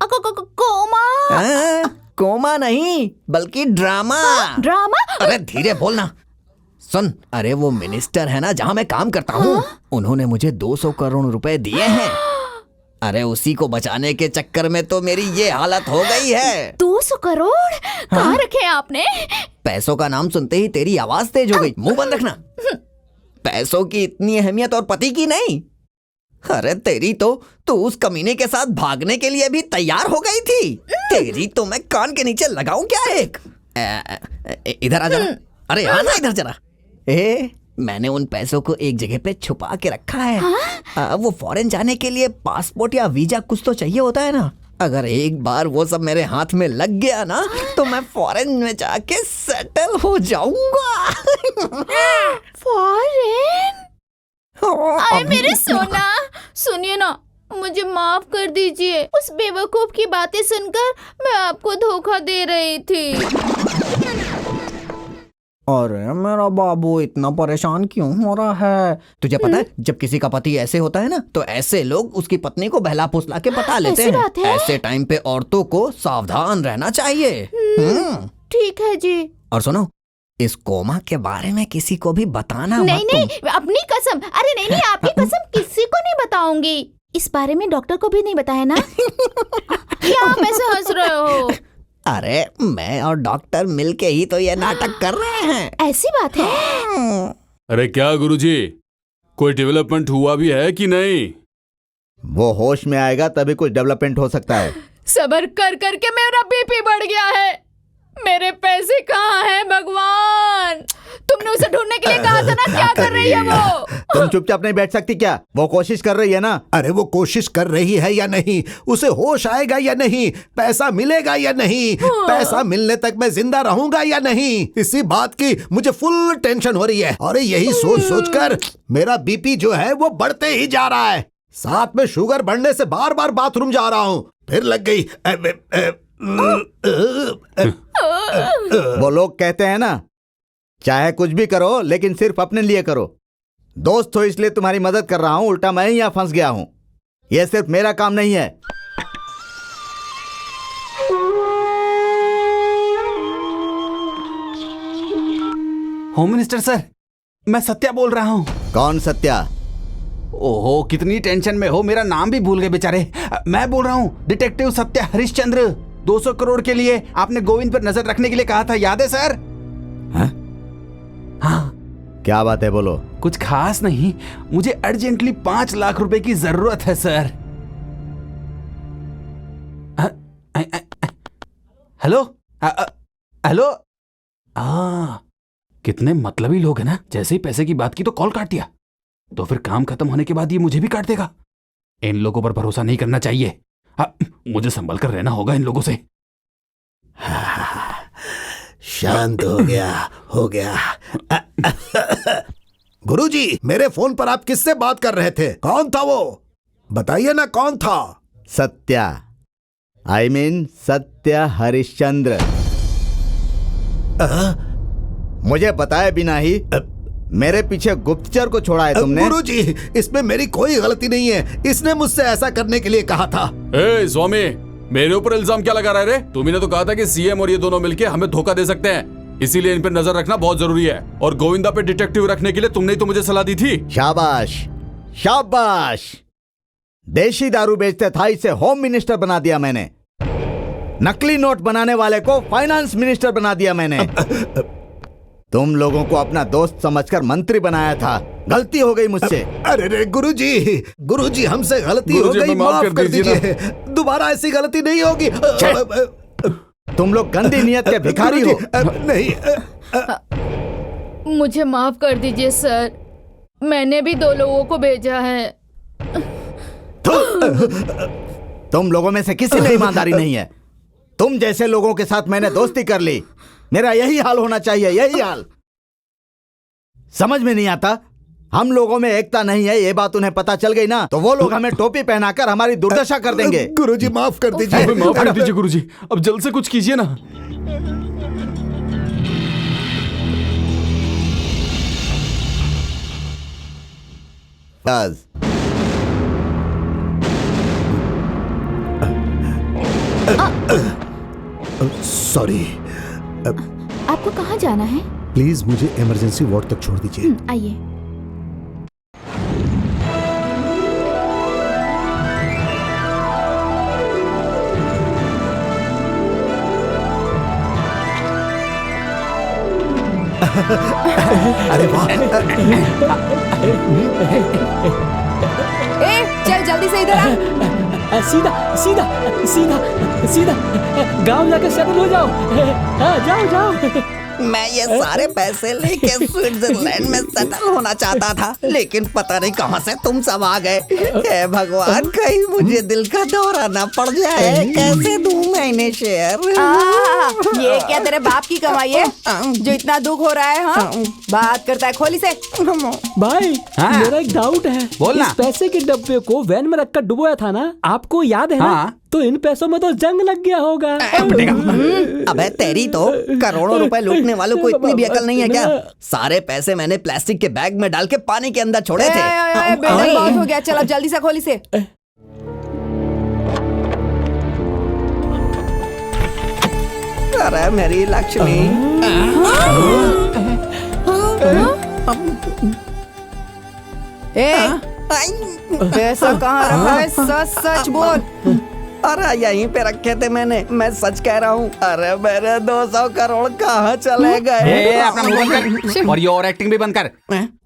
कोमा? कोमा नहीं बल्कि ड्रामा। ड्रामा? अरे धीरे बोलना। सुन, अरे वो मिनिस्टर है ना जहाँ मैं काम करता हूँ, उन्होंने मुझे 200 करोड़ रुपए दिए हैं। अरे उसी को बचाने के चक्कर में तो मेरी ये हालत हो गई है। 200 करोड़ कहाँ रखे आपने? पैसों का नाम सुनते ही तेरी आवाज तेज हो गई। मुंह बंद रखना। पैसों की इतनी अहमियत और पति की नहीं। अरे तेरी तो तू उस कमीने के साथ भागने के लिए भी तैयार हो गई थी। तेरी तो मैं कान के नीचे लगाऊं क्या एक? इधर आ जरा। अरे आना इधर जरा। मैंने उन पैसों को एक जगह पे छुपा के रखा है। वो फॉरेन जाने के लिए पासपोर्ट या वीजा कुछ तो चाहिए होता है ना। अगर एक बार वो सब मेरे हाथ में लग गया ना तो मैं फॉरेन में जाके सेटल हो जाऊंगा। फॉरेन? अरे मेरे सोना, सुनिए ना, मुझे माफ कर दीजिए। उस बेवकूफ की बातें सुनकर मैं आपको धोखा दे रही थी। अरे मेरा बाबू इतना परेशान क्यों हो रहा है? तुझे पता है जब किसी का पति ऐसे होता है ना तो ऐसे लोग उसकी पत्नी को बहला फुसला के बता लेते हैं। बात है? ऐसे टाइम पे औरतों को सावधान रहना चाहिए। ठीक है जी। और सुनो, इस कोमा के बारे में किसी को भी बताना मत। नहीं, अपनी कसम। अरे नहीं, आपकी कसम किसी को नहीं बताऊंगी। इस बारे में डॉक्टर को भी नहीं बताया ना? क्या आप ऐसे हंस रहे हो? अरे मैं और डॉक्टर मिलके ही तो ये नाटक कर रहे हैं। ऐसी बात है? अरे क्या गुरुजी, कोई डेवलपमेंट हुआ भी है कि नहीं? वो होश में आएगा तभी कुछ डेवलपमेंट हो सकता है। सब्र कर करके मेरा बीपी बढ़ गया है। मेरे पैसे कहाँ हैं भगवान? तुमने उसे ढूंढने के लिए कहा था ना, क्या कर रही है वो? तुम चुपचाप नहीं बैठ सकती क्या? वो कोशिश कर रही है ना। अरे वो कोशिश कर रही है या नहीं, उसे होश आएगा या नहीं, पैसा मिलेगा या नहीं, पैसा मिलने तक मैं जिंदा रहूंगा या नहीं, इसी बात की मुझे फुल टेंशन हो रही है। और यही सोच सोचकर मेरा बीपी जो है वो बढ़ते ही जा रहा है। साथ में शुगर बढ़ने से बार बार बाथरूम जा रहा हूँ, फिर लग गई। वो लोग कहते हैं ना, चाहे कुछ भी करो लेकिन सिर्फ अपने लिए करो। दोस्त हो इसलिए तुम्हारी मदद कर रहा हूं, उल्टा मैं ही यहां फंस गया हूं। यह सिर्फ मेरा काम नहीं है। होम मिनिस्टर सर, मैं सत्या बोल रहा हूँ। कौन सत्या? ओहो, कितनी टेंशन में हो, मेरा नाम भी भूल गए बेचारे। मैं बोल रहा हूँ डिटेक्टिव सत्या हरिश्चंद्र। 200 करोड़ के लिए आपने गोविंद पर नजर रखने के लिए कहा था, याद है सर? हाँ। क्या बात है, बोलो। कुछ खास नहीं, मुझे अर्जेंटली 5 लाख रुपए की जरूरत है सर। Hello hello. कितने मतलबी लोग हैं ना, जैसे ही पैसे की बात की तो कॉल काट दिया, तो फिर काम खत्म होने के बाद ये मुझे भी काट देगा। इन लोगों पर भरोसा नहीं करना चाहिए। मुझे संभल कर रहना होगा इन लोगों से। शांत हो गया। गुरुजी, मेरे फोन पर आप किससे बात कर रहे थे? कौन था वो? बताइए ना, कौन था? Satya, I mean Satya Harishchandra. मुझे बताए बिना ही मेरे पीछे गुप्तचर को छोड़ा है तुमने। गुरुजी, इसमें मेरी कोई गलती नहीं है, इसने मुझसे ऐसा करने के लिए कहा था। ए स्वामी, मेरे ऊपर इल्जाम क्या लगा रहा है रे? तुम्ही ने तो कहा था कि सीएम और ये दोनों मिलके हमें धोखा दे सकते हैं, इसीलिए इन पर नजर रखना बहुत जरूरी है। और गोविंदा पे डिटेक्टिव रखने के लिए तुमने ही तो मुझे सलाह दी थी। शाबाश शाबाश। देशी दारू बेचते था, इसे होम मिनिस्टर बना दिया मैंने। नकली नोट बनाने वाले को फाइनेंस मिनिस्टर बना दिया मैंने। तुम लोगों को अपना दोस्त समझकर मंत्री बनाया था, गलती हो गई मुझसे। अरे रे गुरुजी, हमसे गलती हो गई, माफ कर दीजिए। दोबारा ऐसी गलती नहीं होगी। तुम लोग गंदी नियत के भिखारी हो। नहीं, मुझे माफ कर दीजिए सर, मैंने भी 2 लोगों को भेजा है। तुम लोगों में से किसी में ईमानदारी नहीं है। तुम जैसे लोगों के साथ मैंने दोस्ती कर ली, मेरा यही हाल होना चाहिए, यही हाल। समझ में नहीं आता, हम लोगों में एकता नहीं है, ये बात उन्हें पता चल गई ना, तो वो लोग हमें टोपी पहनाकर हमारी दुर्दशा कर देंगे। गुरुजी माफ कर दीजिए। माफ कर दीजिए गुरुजी, अब जल्द से कुछ कीजिए ना। सॉरी। आपको कहाँ जाना है? प्लीज मुझे इमरजेंसी वार्ड तक छोड़ दीजिए। आइए। अरे वाह। चल जल्दी से इधर आ। सीधा सीधा सीधा सीधा गांव जाकर सेटल हो जाओ। जाओ जाओ। मैं ये सारे पैसे लेके स्विट्जरलैंड में सेटल होना चाहता था, लेकिन पता नहीं कहां से तुम सब आ गए। हे भगवान, कहीं मुझे दिल का दौरा ना पड़ जाए। कैसे दूं मैं इन्हें शेयर? ये क्या तेरे बाप की कमाई है जो इतना दुख हो रहा है? हाँ, बात करता है खोली से। भाई मेरा एक डाउट है, बोलना। इस पैसे के डब्बे को वैन में रखकर डुबोया था ना, आपको याद है ना? तो इन पैसों में तो जंग लग गया होगा। अबे तेरी तो, करोड़ों रुपए लूटने वालों को इतनी भी अकल नहीं है क्या? सारे पैसे मैंने प्लास्टिक के बैग में डाल के पानी के अंदर छोड़े थे। बहुत हो गया, चल अब जल्दी से खोली से। अरे मेरी लक्ष्मी। पैसा कहाँ रखा है? सच सच बोल। अरे यहीं पे रखे थे मैंने, मैं सच कह रहा हूँ। अरे मेरे 200 करोड़ कहाँ चले गए? अपना मुंह बंद कर और ये और एक्टिंग भी बंद कर।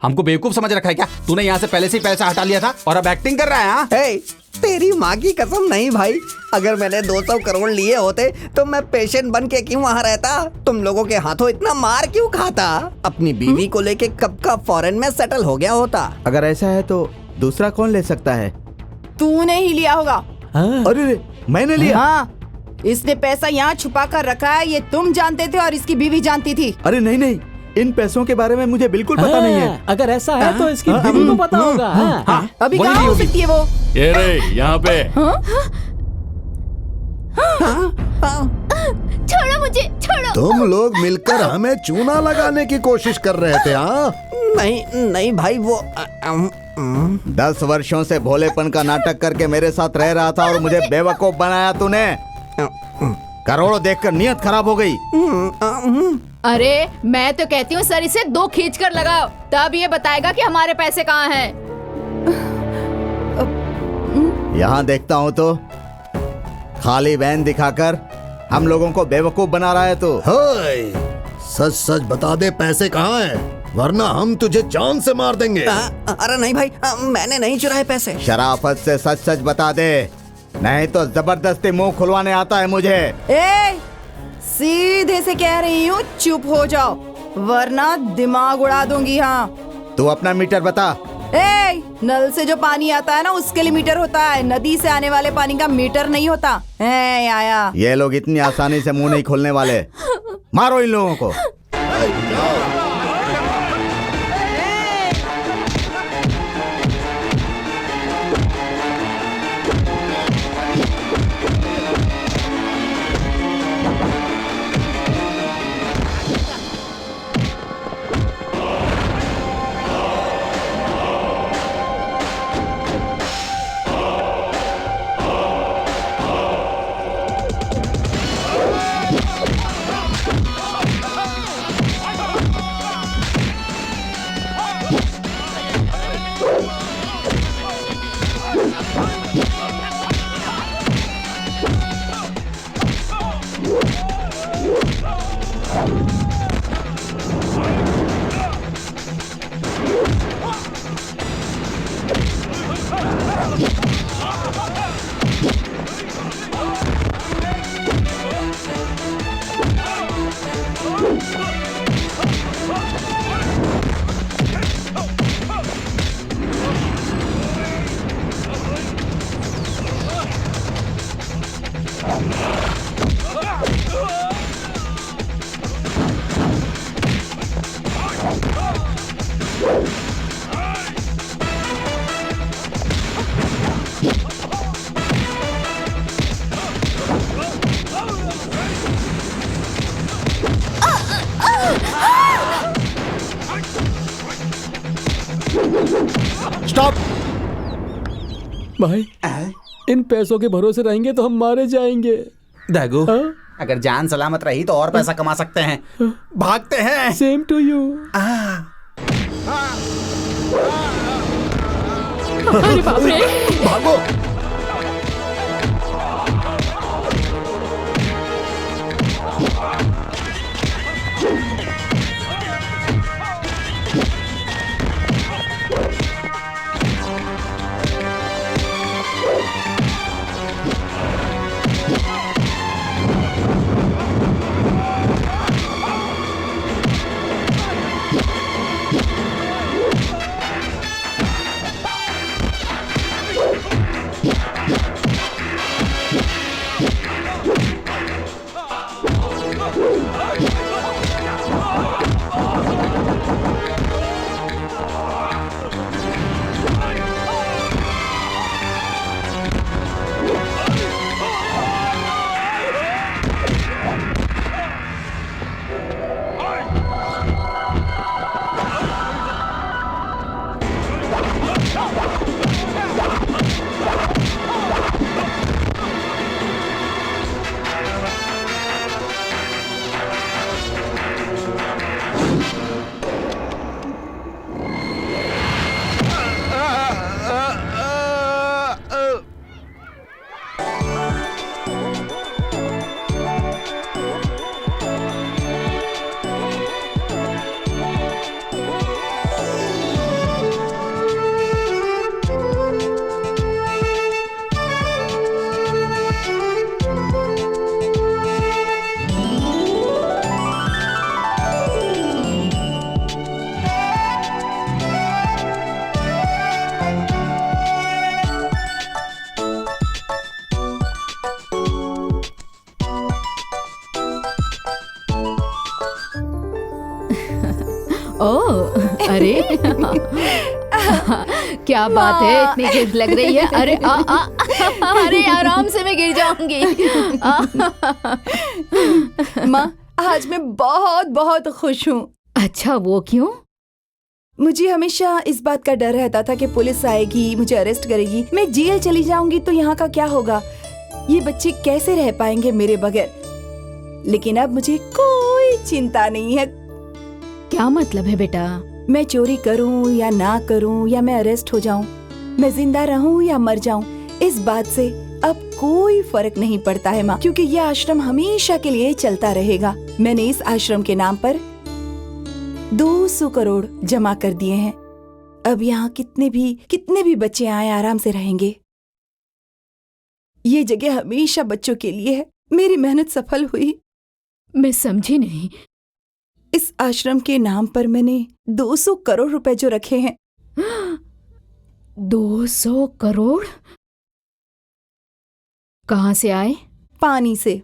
हमको बेवकूफ समझ रखा है क्या? तूने यहाँ से पहले से ही पैसा हटा लिया था और अब एक्टिंग कर रहा है? हे, तेरी माँ की कसम नहीं भाई, अगर मैंने 200 करोड़ लिए होते तो मैं पेशेंट बन के क्यों वहाँ रहता? तुम लोगों के हाथों इतना मार क्यों खाता? अपनी बीवी को लेके कब का फॉरेन में सेटल हो गया होता। अगर ऐसा है तो दूसरा कौन ले सकता है? तूने ही लिया होगा। अरे मैंने लिया? हाँ, इसने पैसा यहाँ छुपा कर रखा है, ये तुम जानते थे और इसकी बीवी जानती थी। अरे नहीं नहीं, इन पैसों के बारे में मुझे बिल्कुल पता नहीं है। अगर ऐसा है तो इसकी बीवी को पता होगा। अभी कहाँ हो सकती है वो? ये रे यहाँ पे। छोड़ो मुझे, छोड़ो। तुम लोग मिलकर हमें चूना लगाने की कोशिश कर रहे थे। हाँ नहीं नहीं भाई, वो 10 वर्षों से भोलेपन का नाटक करके मेरे साथ रह रहा था और मुझे बेवकूफ बनाया तूने। करोड़ों देखकर नियत खराब हो गई। अरे मैं तो कहती हूँ सर इसे 2 खींच कर लगाओ, तब ये बताएगा कि हमारे पैसे कहाँ हैं। यहाँ देखता हूँ तो खाली वैन दिखाकर हम लोगों को बेवकूफ बना रहा है तू। हाय, सच सच बता दे पैसे कहाँ हैं, वरना हम तुझे जान से मार देंगे। अरे नहीं भाई, मैंने नहीं चुराए पैसे। शराफत से सच सच बता दे, नहीं तो जबरदस्ती मुंह खुलवाने आता है मुझे। ए, सीधे से कह रही हूँ चुप हो जाओ, वरना दिमाग उड़ा दूंगी। हाँ, तू अपना मीटर बता। ए, नल से जो पानी आता है ना उसके लिए मीटर होता है, नदी से आने वाले पानी का मीटर नहीं होता। आया ये लोग इतनी आसानी से मुंह नहीं खोलने वाले। मारो इन लोगों को। स्टॉप। भाई इन पैसों के भरोसे रहेंगे तो हम मारे जाएंगे। दागू, अगर जान सलामत रही तो और पैसा कमा सकते हैं। भागते हैं। Same to you. अरे बाप रे, भागो। ओ अरे क्या बात है, इतनी गिफ्ट लग रही है। अरे अरे आराम से मैं गिर जाऊंगी। माँ, आज मैं बहुत बहुत खुश हूँ। अच्छा, वो क्यों? मुझे हमेशा इस बात का डर रहता था कि पुलिस आएगी, मुझे अरेस्ट करेगी, मैं जेल चली जाऊंगी तो यहाँ का क्या होगा, ये बच्चे कैसे रह पाएंगे मेरे बगैर। लेकिन अब मुझे कोई चिंता नहीं है। क्या मतलब है बेटा? मैं चोरी करूं या ना करूं, या मैं अरेस्ट हो जाऊं, मैं जिंदा रहूं या मर जाऊं, इस बात से अब कोई फर्क नहीं पड़ता है माँ, क्योंकि यह आश्रम हमेशा के लिए चलता रहेगा। मैंने इस आश्रम के नाम पर 200 करोड़ जमा कर दिए हैं। अब यहाँ कितने भी बच्चे आए आराम से रहेंगे। ये जगह हमेशा बच्चों के लिए है। मेरी मेहनत सफल हुई। मैं समझी नहीं। इस आश्रम के नाम पर मैंने 200 करोड़ रुपए जो रखे हैं। 200 करोड़ कहाँ से आए? पानी से।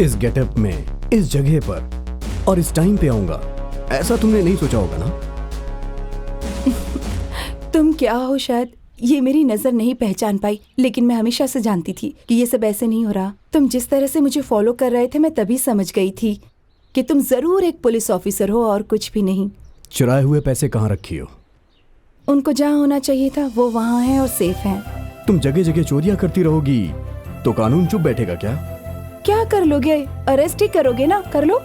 इस गेटअप में, इस जगह पर और इस टाइम पे आऊंगा, ऐसा तुमने नहीं सोचा होगा ना? तुम क्या हो, शायद ये मेरी नजर नहीं पहचान पाई, लेकिन मैं हमेशा से जानती थी कि ये सब ऐसे नहीं हो रहा। तुम जिस तरह से मुझे फॉलो कर रहे थे, मैं तभी समझ गई थी कि तुम जरूर एक पुलिस ऑफिसर हो और कुछ भी नहीं। चुराए हुए पैसे कहाँ रखी हो? उनको जहाँ होना चाहिए था वो वहाँ है और सेफ है। तुम जगह जगह चोरियां करती रहोगी तो कानून चुप बैठेगा क्या? क्या कर लोगे? अरेस्ट ही करोगे ना, कर लो।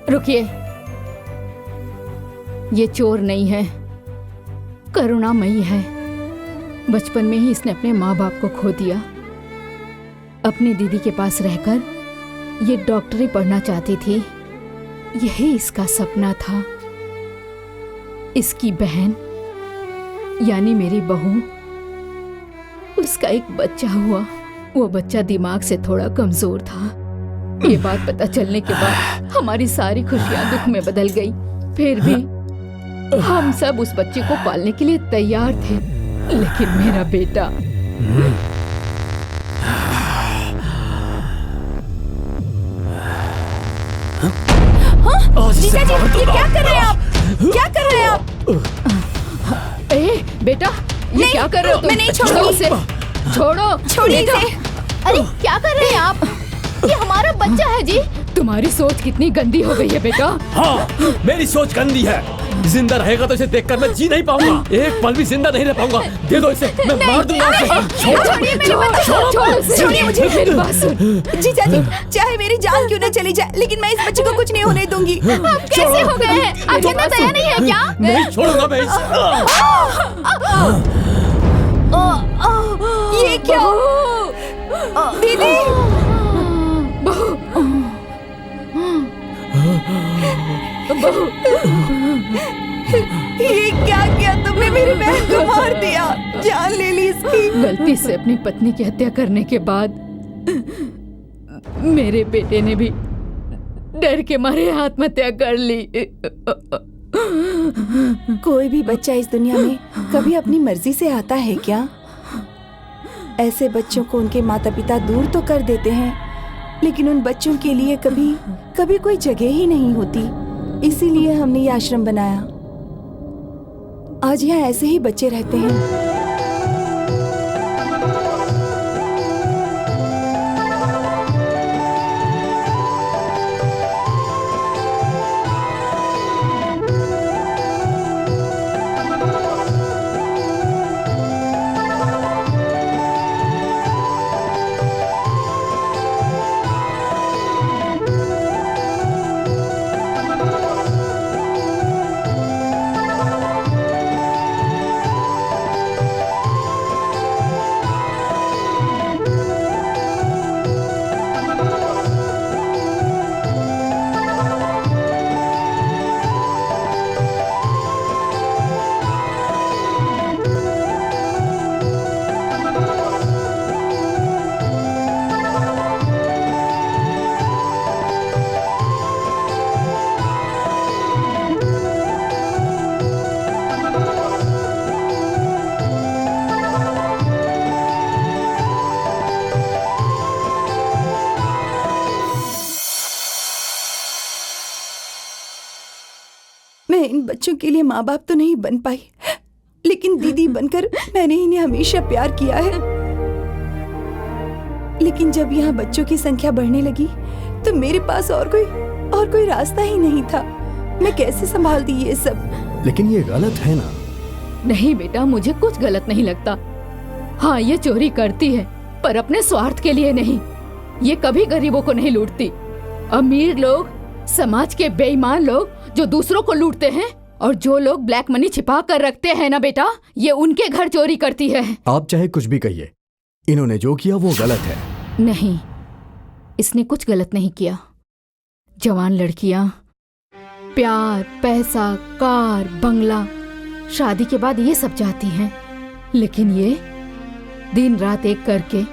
रुकिए, ये चोर नहीं है, करुणामयी है। बचपन में ही इसने अपने माँ बाप को खो दिया। अपनी दीदी के पास रहकर ये डॉक्टरी पढ़ना चाहती थी, यही इसका सपना था। इसकी बहन यानी मेरी बहू, उसका एक बच्चा हुआ। वो बच्चा दिमाग से थोड़ा कमजोर था। ये बात पता चलने के बाद हमारी सारी खुशियां दुख में बदल गई। फिर भी हम सब उस बच्चे को पालने के लिए तैयार थे, लेकिन मेरा बेटा जीजा जी, ये क्या कर रहे हैं आप? क्या कर रहे हैं आप? बेटा, ये क्या कर रहे हो तुम? मैं नहीं छोड़ूंगी उसे। छोड़ो, छोड़िए इसे। अरे क्या कर रहे हैं आप? ये हमारा बच्चा है जी। तुम्हारी सोच कितनी गंदी हो गई है बेटा। हाँ, मेरी सोच गंदी है। जिंदा रहेगा तो इसे देखकर मैं जी नहीं पाऊंगा, एक पल भी जिंदा नहीं रह पाऊंगा। दे दो इसे, मैं मार दूंगा इसे। छोड़िए मेरी बात, छोड़िए मुझे। मेरी बात सुन। जीजा जी, चाहे मेरी जान क्यों न चली जाए, लेकिन मैं इस बच्चे को कुछ नहीं होने दूंगी। आप कैसे हो गए हैं? आपके अंदर दया नहीं है क्या? नहीं छोड़ूंगा मैं इसे। ये क्या? दीदी, ये क्या किया तुमने? मेरी बहन को मार दिया, जान ले ली इसकी। गलती से अपनी पत्नी की हत्या करने के बाद मेरे बेटे ने भी डर के मारे आत्महत्या कर ली। कोई भी बच्चा इस दुनिया में कभी अपनी मर्जी से आता है क्या? ऐसे बच्चों को उनके माता पिता दूर तो कर देते हैं, लेकिन उन बच्चों के लिए कभी कोई जगह ही नहीं होती। इसीलिए हमने ये आश्रम बनाया। आज यहाँ ऐसे ही बच्चे रहते हैं। मैं इन बच्चों के लिए माँ बाप तो नहीं बन पाई, लेकिन दीदी बनकर मैंने इन्हें हमेशा प्यार किया है। लेकिन जब यहाँ बच्चों की संख्या बढ़ने लगी तो मेरे पास और कोई रास्ता ही नहीं था। मैं कैसे संभालती ये सब? लेकिन ये गलत है ना? नहीं बेटा, मुझे कुछ गलत नहीं लगता। हाँ, ये चोरी करती है पर अपने स्वार्थ के लिए नहीं। ये कभी गरीबों को नहीं लूटती। अमीर लोग, समाज के बेईमान लोग जो दूसरों को लूटते हैं, और जो लोग ब्लैक मनी छिपा कर रखते हैं ना बेटा, ये उनके घर चोरी करती है। आप चाहे कुछ भी कहिए, इन्होंने जो किया वो गलत है। नहीं, इसने कुछ गलत नहीं किया। जवान लड़कियां प्यार, पैसा, कार, बंगला, शादी के बाद ये सब चाहती हैं, लेकिन ये दिन रात एक करके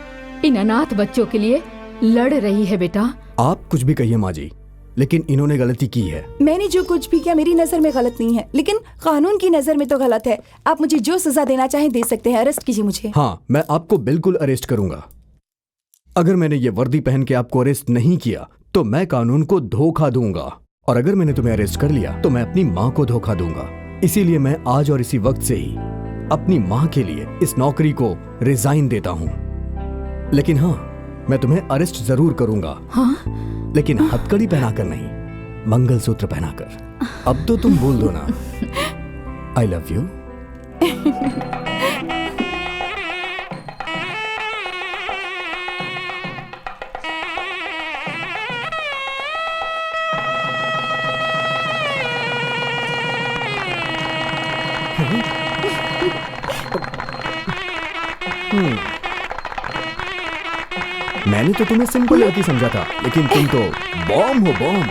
इन अनाथ बच्चों के लिए लड़ रही है बेटा। आप कुछ भी कहिए माँ जी, लेकिन इन्होंने गलती की है। मैंने जो कुछ भी किया मेरी नजर में गलत नहीं है, लेकिन कानून की नजर में तो गलत है। आप मुझे जो सजा देना चाहें दे सकते हैं। अरेस्ट कीजिए मुझे। हाँ, मैं आपको बिल्कुल अरेस्ट करूंगा। अगर मैंने ये वर्दी पहन के आपको अरेस्ट नहीं किया तो मैं कानून को धोखा दूंगा, और अगर मैंने तुम्हें अरेस्ट कर लिया तो मैं अपनी माँ को धोखा दूंगा। इसीलिए मैं आज और इसी वक्त से ही अपनी माँ के लिए इस नौकरी को रिजाइन देता हूँ। लेकिन हाँ, मैं तुम्हें अरेस्ट जरूर करूंगा। हाँ? लेकिन हथकड़ी पहनाकर नहीं, मंगलसूत्र पहनाकर। अब तो तुम बोल दो ना, आई लव यू। मैंने तो तुम्हें सिंपल लड़की समझा था, लेकिन तुम तो बॉम्ब हो, बॉम्ब।